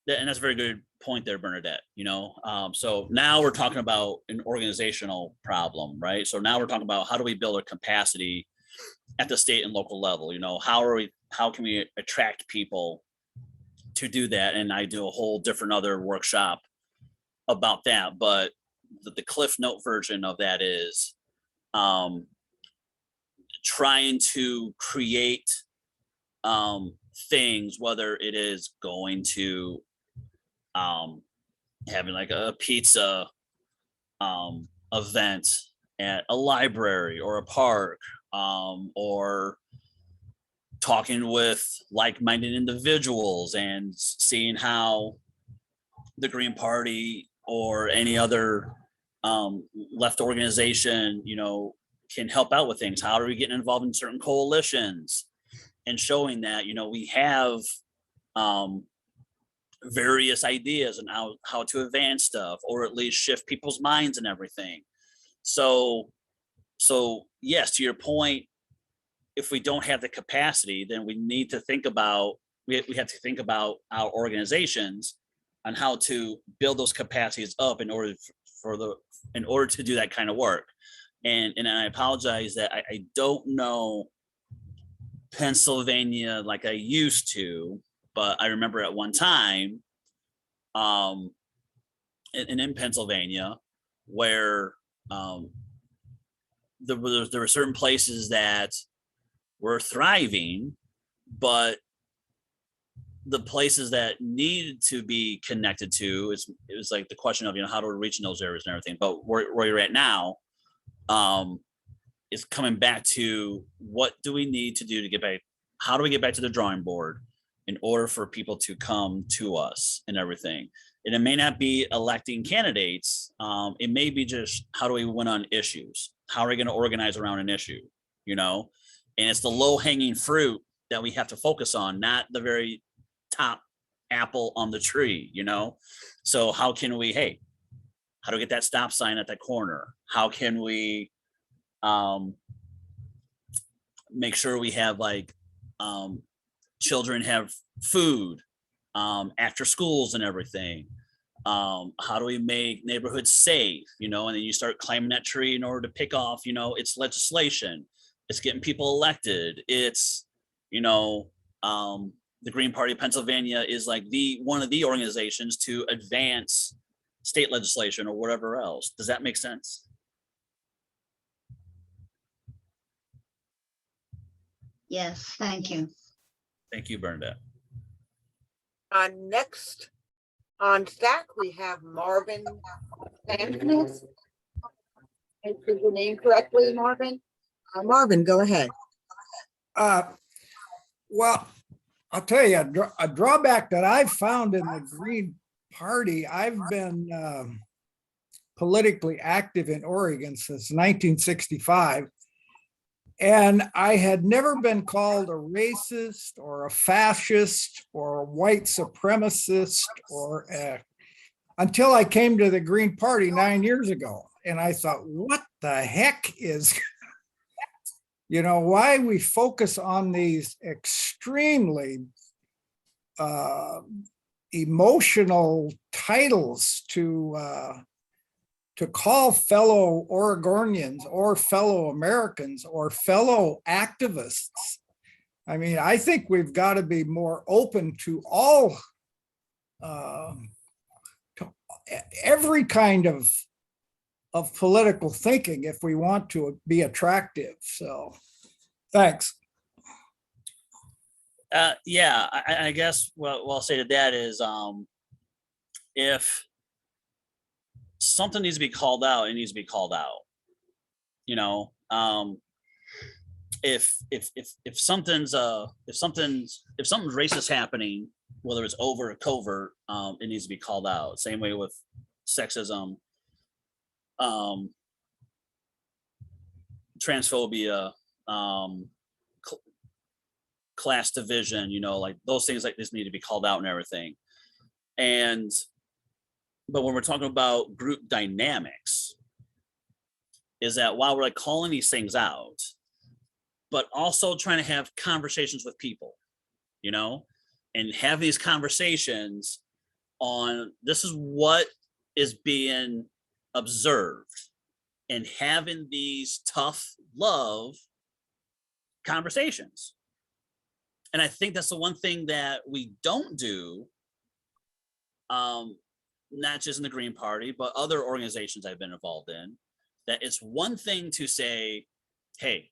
and that's a very good point there, Bernadette. You know, so now we're talking about an organizational problem, right? So now we're talking about how do we build a capacity at the state and local level. You know, how can we attract people to do that? And I do a whole different other workshop about that. But the Cliff Note version of that is trying to create things, whether it is going to having like a pizza event at a library or a park, or talking with like-minded individuals and seeing how the Green Party or any other left organization, can help out with things. How are we getting involved in certain coalitions and showing that, we have various ideas and how to advance stuff, or at least shift people's minds and everything. So yes, to your point, if we don't have the capacity, then we need to think about, we have to think about our organizations on how to build those capacities up in order to do that kind of work. And I apologize that I don't know Pennsylvania like I used to, but I remember at one time in Pennsylvania where there were certain places that were thriving, but the places that needed to be connected to, it was like the question of, how do we reach in those areas and everything. But where you're at now is coming back to, what do we need to do to get back? How do we get back to the drawing board in order for people to come to us and everything? And it may not be electing candidates. It may be just, how do we win on issues? How are we going to organize around an issue? And it's the low hanging fruit that we have to focus on, not the very top apple on the tree, So how can we, how do we get that stop sign at that corner? How can we make sure we have children have food after schools and everything? How do we make neighborhoods safe? And then you start climbing that tree in order to pick off, it's legislation, it's getting people elected, it's, the Green Party of Pennsylvania is like one of the organizations to advance state legislation or whatever else. Does that make sense? Yes, thank you. Thank you, Bernadette. Next on stack, we have Marvin Sanchez. Enter the name correctly, Marvin. Marvin, go ahead. Well, I'll tell you, a drawback that I've found in the Green Party, I've been politically active in Oregon since 1965. And I had never been called a racist or a fascist or a white supremacist until I came to the Green Party 9 years ago. And I thought, what the heck is, why we focus on these extremely emotional titles to call fellow Oregonians or fellow Americans or fellow activists. I mean, I think we've got to be more open to all, to every kind of political thinking if we want to be attractive. So, thanks. Yeah, I guess what I'll say to that is, if something needs to be called out, it needs to be called out. If something's racist happening, whether it's overt or covert, it needs to be called out. Same way with sexism, transphobia, class division, like those things like this need to be called out and everything. But when we're talking about group dynamics, is that while we're calling these things out, but also trying to have conversations with people, and have these conversations on, this is what is being observed, and having these tough love conversations. And I think that's the one thing that we don't do, not just in the Green Party, but other organizations I've been involved in, that it's one thing to say, hey,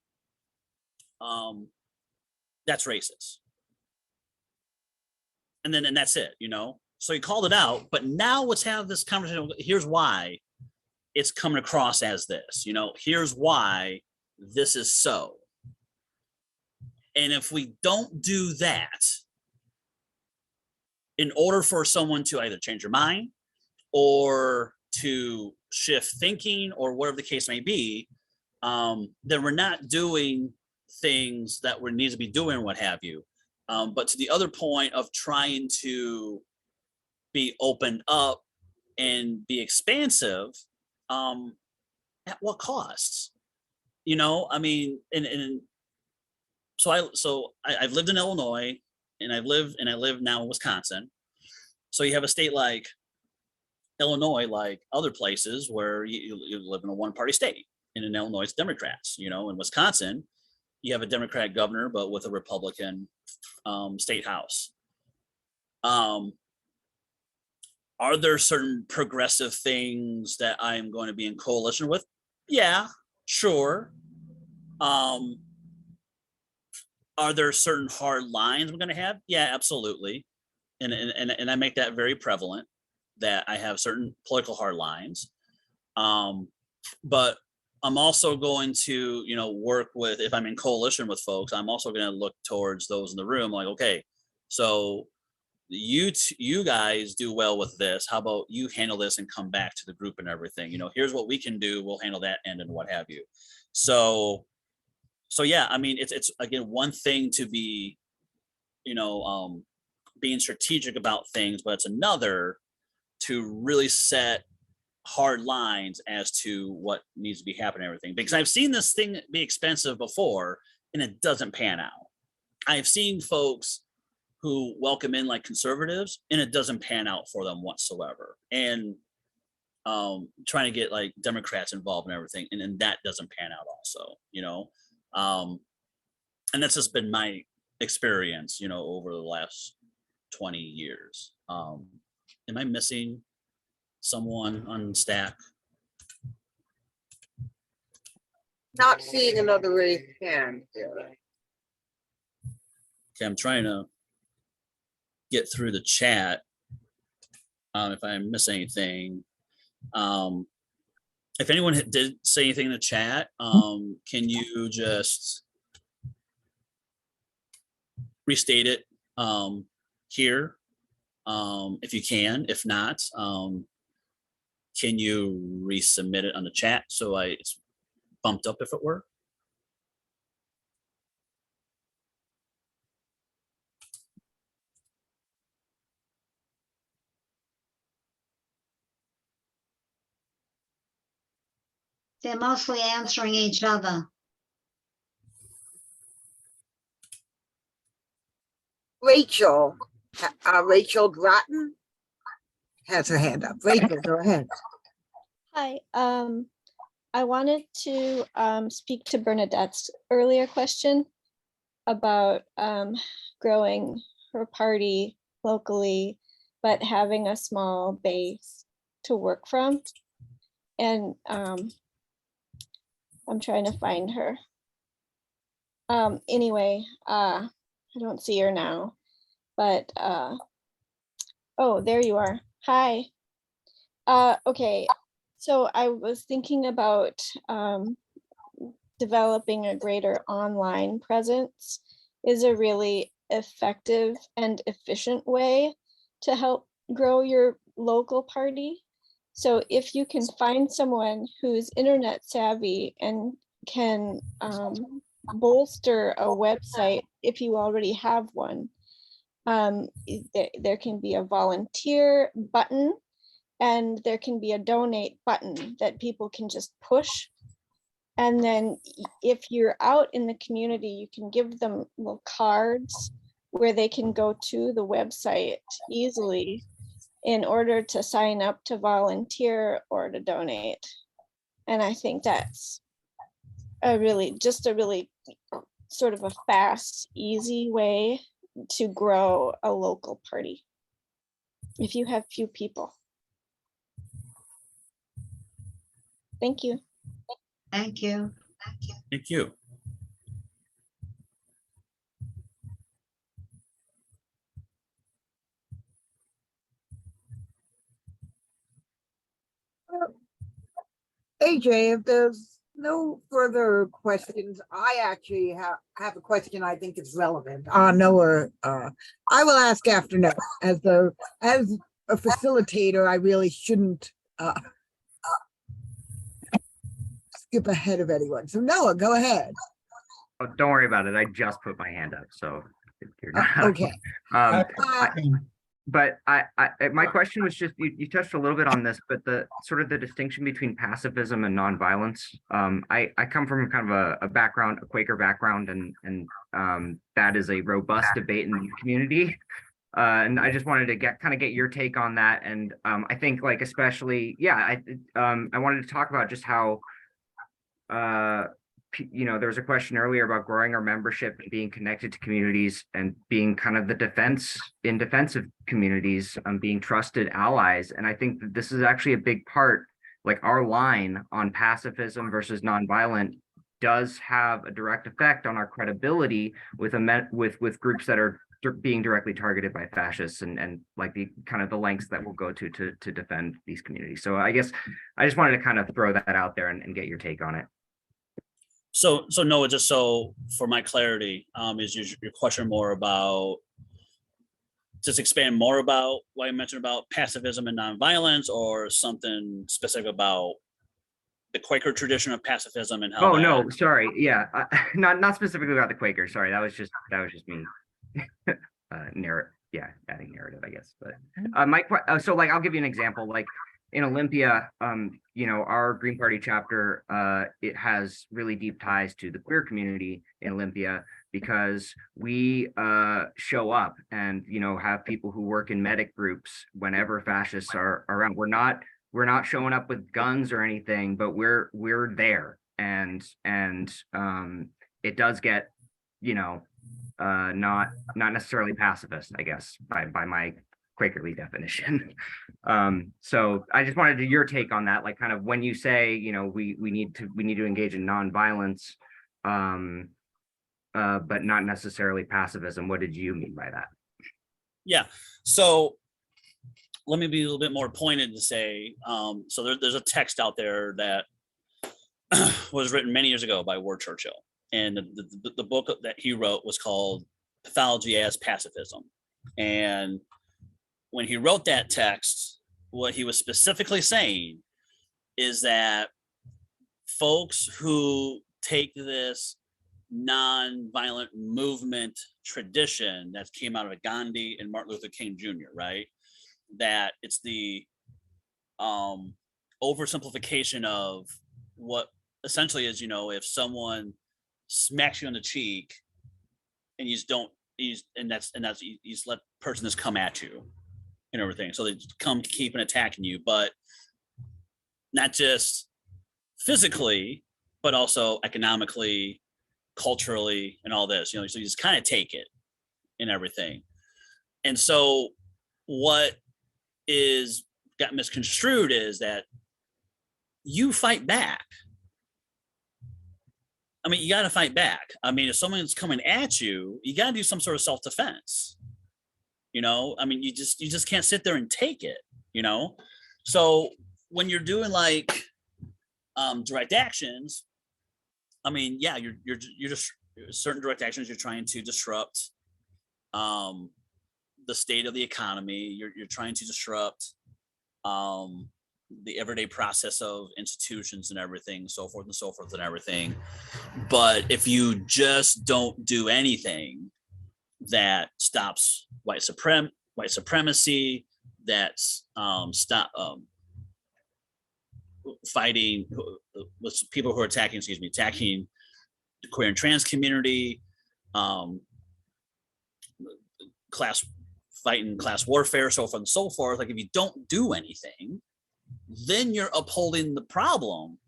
that's racist. And that's it, you know? So he called it out, but now let's have this conversation. Here's why it's coming across as this, you know, here's why this is so. And if we don't do that, in order for someone to either change their mind or to shift thinking or whatever the case may be, then we're not doing things that we need to be doing, what have you. But to the other point of trying to be opened up and be expansive, at what costs? You know, I mean, and I've lived in Illinois, and I live now in Wisconsin. So you have a state like Illinois, like other places where you live in a one-party state. And in Illinois, it's Democrats. You know, in Wisconsin, you have a Democratic governor, but with a Republican state house. Are there certain progressive things that I'm going to be in coalition with? Yeah, sure. Are there certain hard lines I'm going to have? Yeah, absolutely. And I make that very prevalent that I have certain political hard lines. But I'm also going to, you know, work with, if I'm in coalition with folks, I'm also going to look towards those in the room like, okay, so you guys do well with this. How about you handle this and come back to the group and everything? You know, here's what we can do. We'll handle that end and what have you. So yeah, I mean, it's again, one thing to be, you know, being strategic about things, but it's another to really set hard lines as to what needs to be happening and everything. Because I've seen this thing be expensive before and it doesn't pan out. I've seen folks who welcome in like conservatives and it doesn't pan out for them whatsoever. And trying to get like Democrats involved in everything, and then that doesn't pan out also, you know. And that's just been my experience, you know, over the last 20 years. Am I missing someone on stack? Not seeing another raised hand here. Okay, I'm trying to get through the chat. If I miss anything, if anyone did say anything in the chat, can you just restate it here, if you can? If not, can you resubmit it on the chat so it's bumped up if it were? They're mostly answering each other. Rachel Groton has her hand up. Rachel, go ahead. Hi, I wanted to speak to Bernadette's earlier question about growing her party locally, but having a small base to work from. And I'm trying to find her. Anyway, I don't see her now, but oh, there you are. Hi. Okay, so I was thinking about developing a greater online presence is a really effective and efficient way to help grow your local party. So if you can find someone who's internet savvy and can bolster a website if you already have one, there can be a volunteer button and there can be a donate button that people can just push. And then if you're out in the community, you can give them little cards where they can go to the website easily in order to sign up to volunteer or to donate. And I think that's a really sort of a fast, easy way to grow a local party if you have few people. Thank you. Thank you. Thank you. AJ, if there's no further questions, I actually have a question I think is relevant. Noah, I will ask after Noah. As a facilitator, I really shouldn't skip ahead of anyone. So Noah, go ahead. Oh, don't worry about it. I just put my hand up, so you're not. Okay. Um, Uh, but my question was just you touched a little bit on this, but the sort of the distinction between pacifism and nonviolence. I come from kind of a background, a Quaker background, and that is a robust debate in the community. And I just wanted to get your take on that. And I think like especially, yeah, I wanted to talk about just how there was a question earlier about growing our membership and being connected to communities and being kind of the defensive communities, being trusted allies. And I think that this is actually a big part, like our line on pacifism versus nonviolent does have a direct effect on our credibility with with groups that are being directly targeted by fascists and like the kind of the lengths that we'll go to defend these communities. So I guess I just wanted to kind of throw that out there and get your take on it. So Noah, just so for my clarity, is your question more about, just expand more about what you mentioned about pacifism and nonviolence, or something specific about the Quaker tradition of pacifism and how? Oh no, sorry, yeah, not specifically about the Quakers. Sorry, that was just me. Adding narrative, I guess. But so like I'll give you an example. Like in Olympia, our Green Party chapter, it has really deep ties to the queer community in Olympia because we show up and have people who work in medic groups whenever fascists are around. We're not showing up with guns or anything, but we're there, and it does get not necessarily pacifist, I guess, by my Quakerly definition. So I just wanted your take on that, like kind of when you say, we need to engage in nonviolence, but not necessarily pacifism. What did you mean by that? Yeah. So let me be a little bit more pointed to say, so there's a text out there that was written many years ago by Ward Churchill. And the book that he wrote was called Pathology as Pacifism. And when he wrote that text, what he was specifically saying is that folks who take this non-violent movement tradition that came out of Gandhi and Martin Luther King Jr., right? That it's the oversimplification of what essentially is, if someone smacks you on the cheek and you let person just come at you and everything. So they come keep and attacking you, but not just physically, but also economically, culturally, and all this, so you just kind of take it and everything. And so what is got misconstrued is that you fight back. I mean, you got to fight back. I mean, if someone's coming at you, you got to do some sort of self-defense. I mean, you just can't sit there and take it. So when you're doing like direct actions, I mean, yeah, you're just certain direct actions. You're trying to disrupt the state of the economy. You're trying to disrupt the everyday process of institutions and everything, so forth and everything. But if you just don't do anything that stops white supremacy, that's stop fighting with people who are attacking the queer and trans community, class warfare, so forth and so forth. Like if you don't do anything, then you're upholding the problem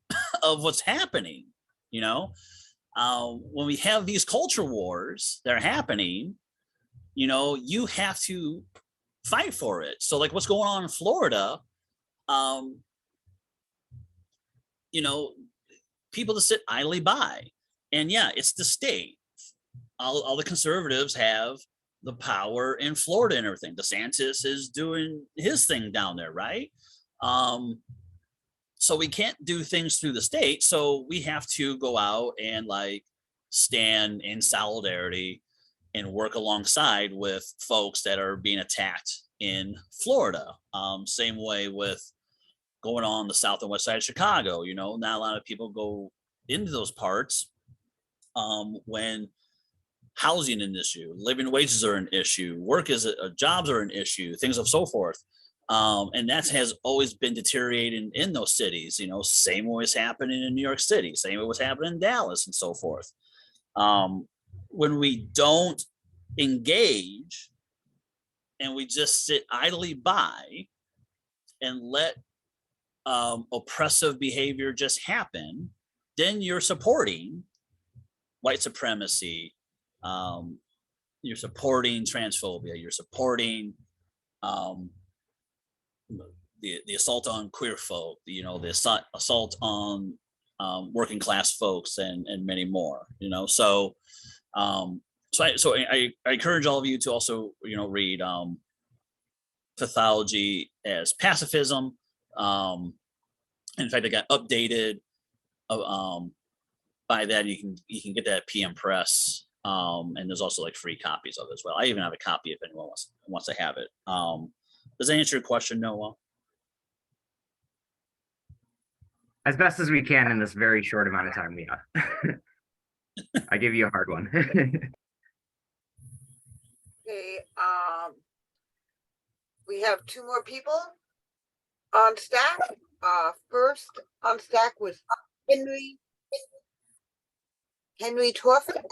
of what's happening. When we have these culture wars that are happening, you have to fight for it. So like what's going on in Florida, people just sit idly by. And yeah, it's the state. All the conservatives have the power in Florida and everything. DeSantis is doing his thing down there, right? So we can't do things through the state. So we have to go out and like stand in solidarity and work alongside with folks that are being attacked in Florida. Same way with going on the south and west side of Chicago. You know, not a lot of people go into those parts when housing is an issue, living wages are an issue, work is jobs are an issue, things of so forth. And that has always been deteriorating in those cities. You know, same way was happening in New York City, same way was happening in Dallas, and so forth. When we don't engage and we just sit idly by and let oppressive behavior just happen, then you're supporting white supremacy. You're supporting transphobia. You're supporting the assault on queer folk. You know, the assault on working class folks, and many more. You know, so I encourage all of you to also, you know, read Pathology as Pacifism. In fact, I got updated by that. You can get that at PM Press, and there's also like free copies of it as well. I even have a copy if anyone wants to have it. Does that answer your question, Noah? As best as we can in this very short amount of time we have. I give you a hard one. Okay, we have two more people on stack. First on stack was Henry Torfin,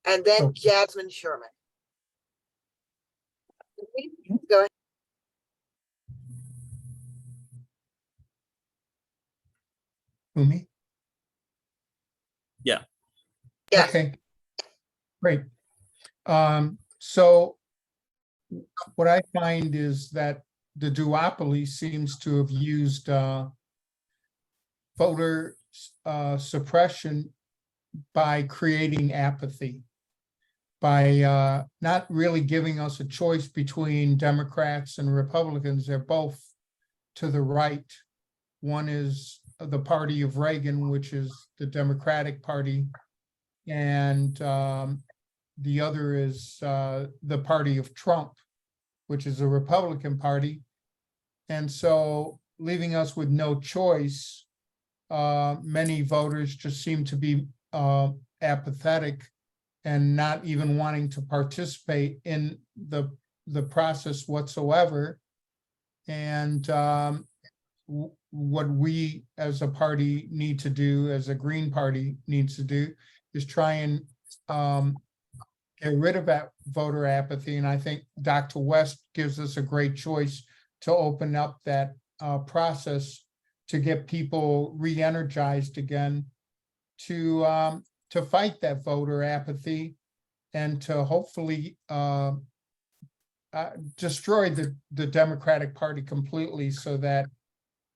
and then Okay. Jasmine Sherman. Go ahead. Who, me? Yeah. Yes. Okay. Great. So what I find is that the duopoly seems to have used voter suppression by creating apathy, by not really giving us a choice between Democrats and Republicans. They're both to the right. One is the party of Reagan, which is the Democratic Party, and the other is the party of Trump, which is a Republican Party. And so leaving us with no choice, many voters just seem to be apathetic and not even wanting to participate in the process whatsoever. And what we as a party need to do, as a Green Party needs to do, is try and get rid of that voter apathy. And I think Dr. West gives us a great choice to open up that process to get people re-energized again to fight that voter apathy and to hopefully destroy the Democratic Party completely, so that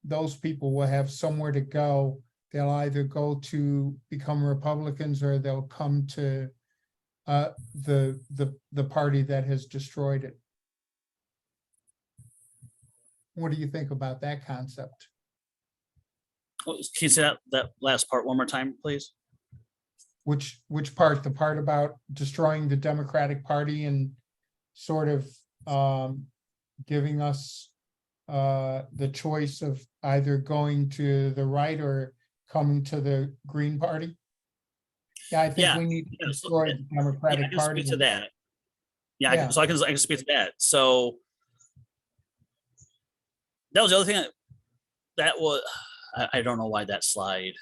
those people will have somewhere to go. They'll either go to become Republicans, or they'll come to the party that has destroyed it. What do you think about that concept? Can you say that last part one more time, please? Which part? The part about destroying the Democratic Party and sort of giving us the choice of either going to the right or coming to the Green Party? Yeah, I think we need to destroy the Democratic I can Party. speak to that. Yeah, Yeah. I can speak to that. So that was the other thing that was, I don't know why that slide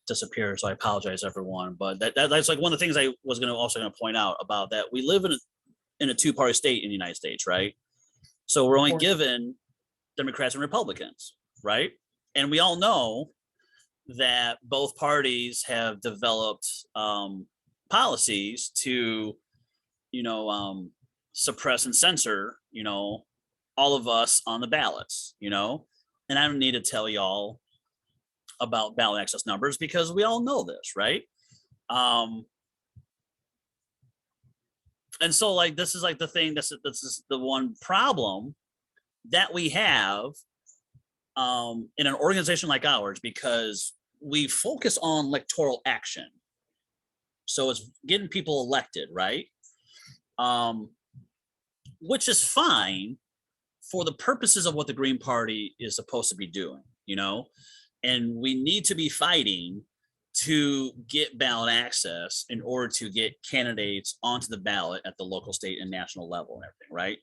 disappeared, so I apologize, everyone. But that's like one of the things I was also going to point out about that. We live in a two-party state in the United States, right? So we're only given Democrats and Republicans, right? And we all know that both parties have developed policies to, suppress and censor, all of us on the ballots, and I don't need to tell y'all about ballot access numbers because we all know this, right? And so like, this is like the thing, this is the one problem that we have in an organization like ours, because we focus on electoral action. So it's getting people elected, right? Which is fine for the purposes of what the Green Party is supposed to be doing, you know? And we need to be fighting to get ballot access in order to get candidates onto the ballot at the local, state, and national level and everything, right?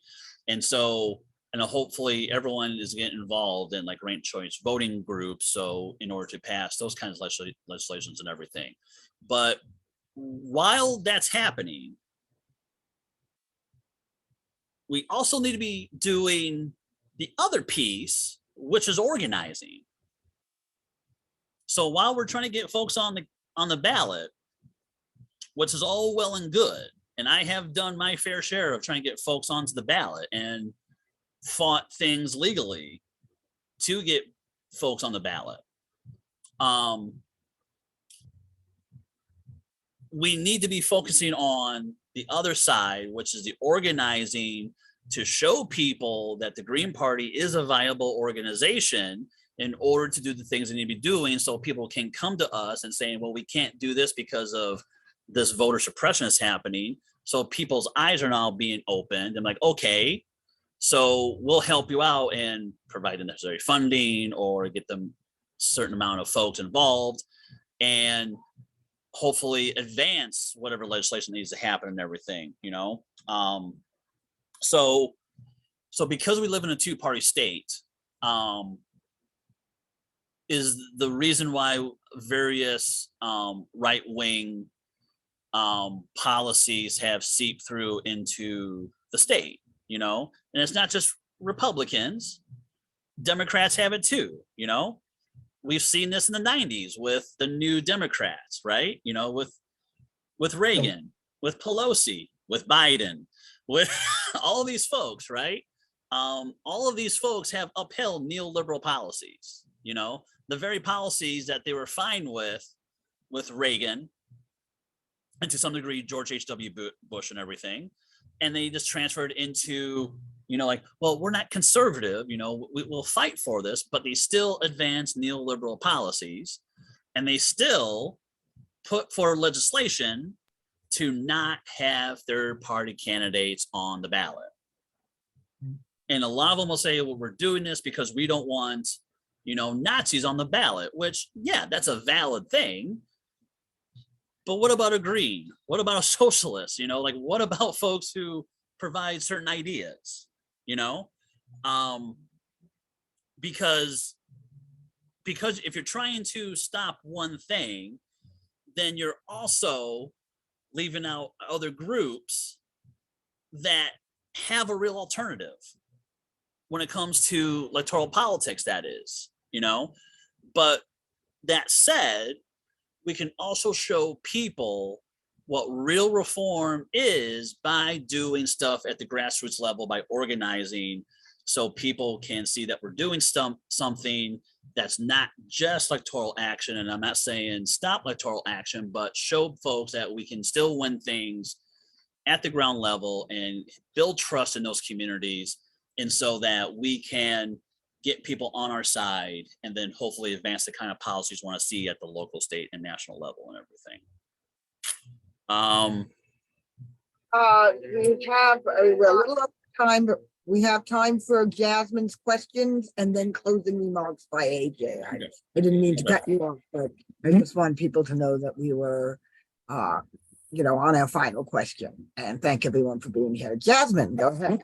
And so, and hopefully everyone is getting involved in like ranked choice voting groups. So in order to pass those kinds of legislations and everything. But while that's happening, we also need to be doing the other piece, which is organizing. So while we're trying to get folks on the ballot, which is all well and good, and I have done my fair share of trying to get folks onto the ballot and fought things legally to get folks on the ballot. We need to be focusing on the other side, which is the organizing to show people that the Green Party is a viable organization in order to do the things they need to be doing, so people can come to us and saying, well, we can't do this because of this voter suppression is happening. So people's eyes are now being opened. I'm like, okay, so we'll help you out and provide the necessary funding or get them a certain amount of folks involved and hopefully advance whatever legislation needs to happen and everything, you know? So because we live in a two-party state, is the reason why various right-wing policies have seeped through into the state, you know? And it's not just Republicans, Democrats have it too, you know? We've seen this in the 90s with the New Democrats, right? You know, with Reagan, with Pelosi, with Biden, with all these folks, right? All of these folks have upheld neoliberal policies, you know, the very policies that they were fine with Reagan and to some degree George H.W. Bush and everything. And they just transferred into, you know, like, well, we're not conservative, you know, we'll fight for this, but they still advance neoliberal policies and they still put forward legislation to not have third party candidates on the ballot. And a lot of them will say, well, we're doing this because we don't want, you know, Nazis on the ballot, which, yeah, that's a valid thing. But what about a green? What about a socialist? You know, like what about folks who provide certain ideas, you know? Because if you're trying to stop one thing, then you're also leaving out other groups that have a real alternative when it comes to electoral politics, that is, you know? But that said, we can also show people what real reform is by doing stuff at the grassroots level, by organizing, so people can see that we're doing something that's not just electoral action. And I'm not saying stop electoral action, but show folks that we can still win things at the ground level and build trust in those communities. And so that we can get people on our side and then hopefully advance the kind of policies we want to see at the local, state, and national level and everything. We have a little time, but we have time for Jasmine's questions and then closing remarks by AJ. I didn't mean to cut you off, but I just want people to know that we were, you know, on our final question. And thank everyone for being here. Jasmine, go ahead.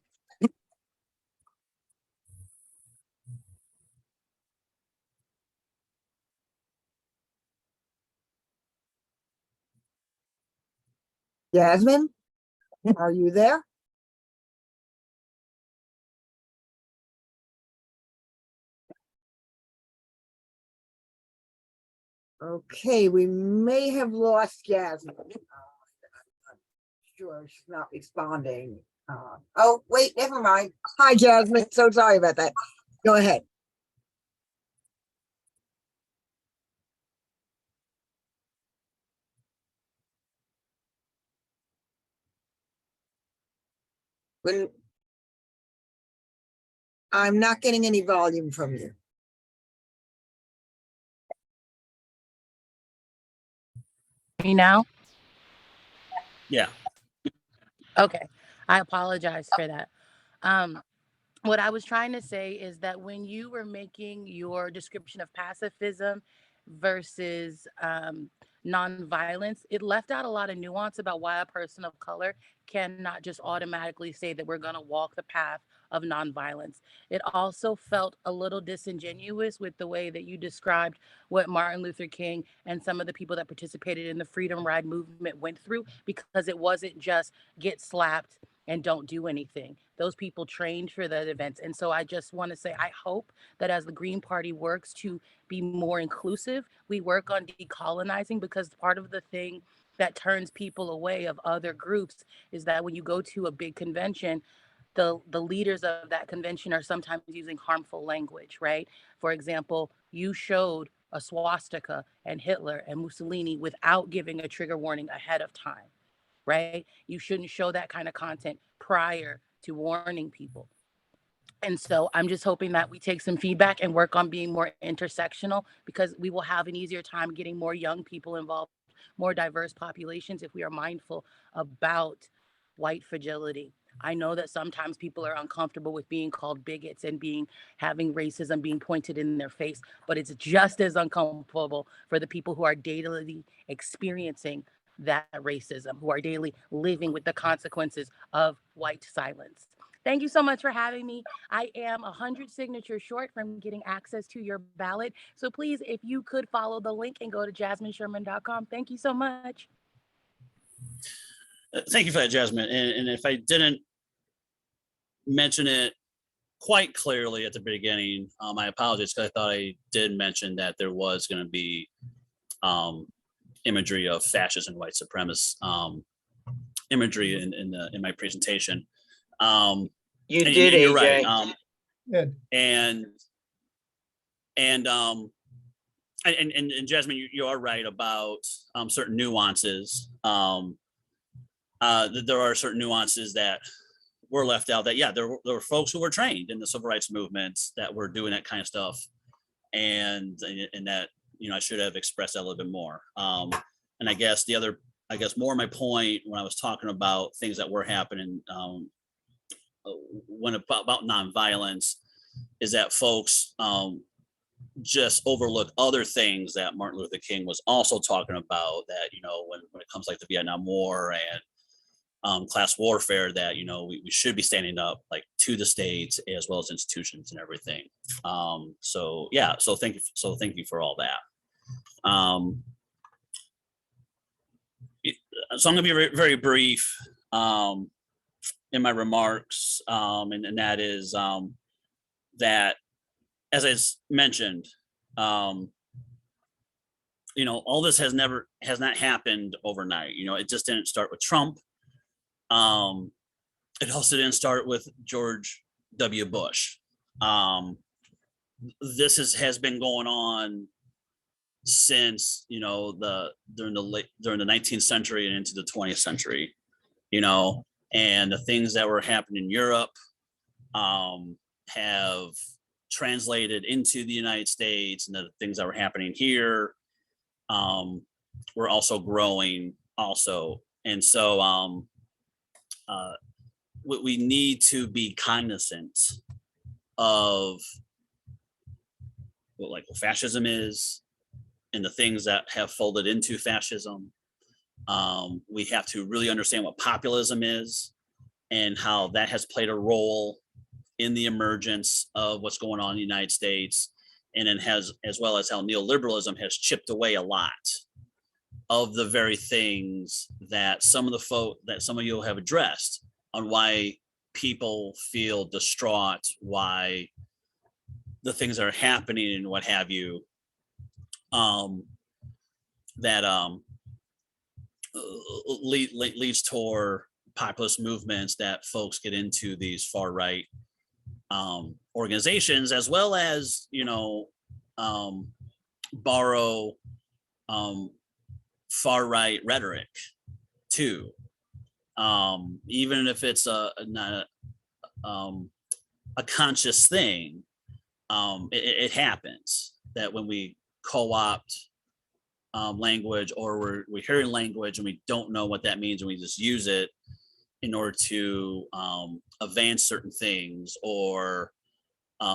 Jasmine, are you there? Okay, we may have lost Jasmine. I'm not sure she's not responding. Oh, wait, never mind. Hi, Jasmine. So sorry about that. Go ahead. When I'm not getting any volume from you. me now? Yeah. Okay. I apologize for that. What I was trying to say is that when you were making your description of pacifism versus nonviolence, it left out a lot of nuance about why a person of color cannot just automatically say that we're going to walk the path of nonviolence. It also felt a little disingenuous with the way that you described what Martin Luther King and some of the people that participated in the Freedom Ride movement went through, because it wasn't just get slapped and don't do anything. Those people trained for that events. And so I just want to say, I hope that as the Green Party works to be more inclusive, we work on decolonizing, because part of the thing that turns people away of other groups is that when you go to a big convention, the leaders of that convention are sometimes using harmful language, right? For example, you showed a swastika and Hitler and Mussolini without giving a trigger warning ahead of time, right? You shouldn't show that kind of content prior to warning people. And so I'm just hoping that we take some feedback and work on being more intersectional, because we will have an easier time getting more young people involved, more diverse populations, if we are mindful about white fragility. I know that sometimes people are uncomfortable with being called bigots and having racism being pointed in their face, but it's just as uncomfortable for the people who are daily experiencing that racism, who are daily living with the consequences of white silence. Thank you so much for having me. I am 100 signatures short from getting access to your ballot. So please, if you could follow the link and go to jasminesherman.com. Thank you so much. Thank you for that, Jasmine. And if I didn't mention it quite clearly at the beginning, I apologize, because I thought I did mention that there was going to be imagery of fascist and white supremacist imagery in my presentation. You and did, you're AJ. right. Good. And Jasmine, you are right about certain nuances. There are certain nuances that were left out. That there were folks who were trained in the civil rights movements that were doing that kind of stuff, and that I should have expressed that a little bit more. And I guess more my point when I was talking about things that were happening when about nonviolence is that folks just overlook other things that Martin Luther King was also talking about, that when it comes like the Vietnam War and class warfare, that we should be standing up like to the states as well as institutions and everything. So thank you for all that. So I'm going to be very brief in my remarks, and that is that, as I mentioned, all this has not happened overnight. It just didn't start with Trump. It also didn't start with George W. Bush. This has been going on since during the 19th century and into the 20th century. And the things that were happening in Europe have translated into the United States, and the things that were happening here were also growing also. And so we need to be cognizant of what fascism is and the things that have folded into fascism. We have to really understand what populism is and how that has played a role in the emergence of what's going on in the United States, and then as well as how neoliberalism has chipped away a lot of the very things that some of you have addressed on why people feel distraught, why the things that are happening and what have you, that leads toward populist movements that folks get into these far right organizations, as well as borrow far right rhetoric too, even if it's not a conscious thing. It happens that when we co-opt language, or we're hearing language and we don't know what that means, and we just use it in order to advance certain things or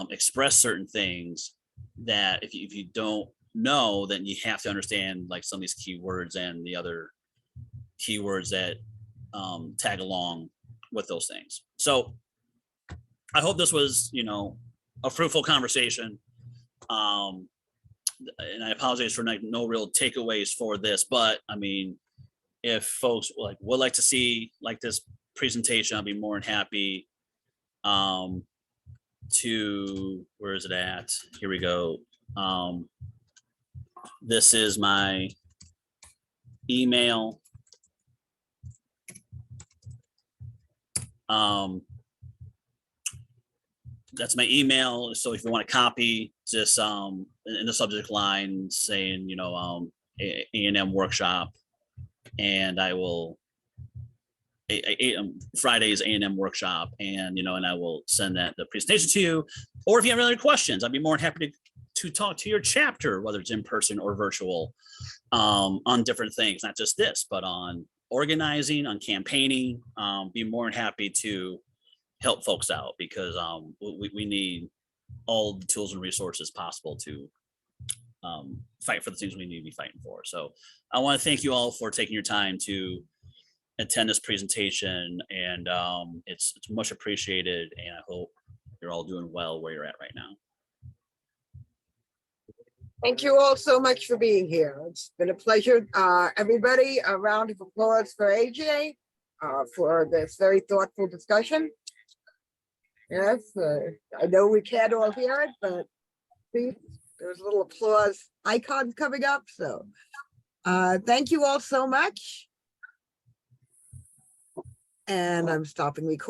express certain things, that if you don't know, then you have to understand like some of these keywords and the other keywords that tag along with those things. So I hope this was, you know, a fruitful conversation. And I apologize for no real takeaways for this, but I mean, if folks would like to see like this presentation, I'll be more than happy to, where is it at? Here we go. This is my email. That's my email. So if you want a copy, just in the subject line saying, you know, A&M workshop, and I will Friday's A&M workshop, and you know, and I will send the presentation to you. Or if you have any other questions, I'd be more than happy to talk to your chapter, whether it's in person or virtual, on different things, not just this, but on organizing, on campaigning. Be more than happy to help folks out, because we need all the tools and resources possible to fight for the things we need to be fighting for. So I want to thank you all for taking your time to attend this presentation, and it's much appreciated, and I hope you're all doing well where you're at right now. Thank you all so much for being here. It's been a pleasure. Everybody, a round of applause for AJ for this very thoughtful discussion. Yes, I know we can't all hear it, but see, there's a little applause icon coming up. So thank you all so much. And I'm stopping recording.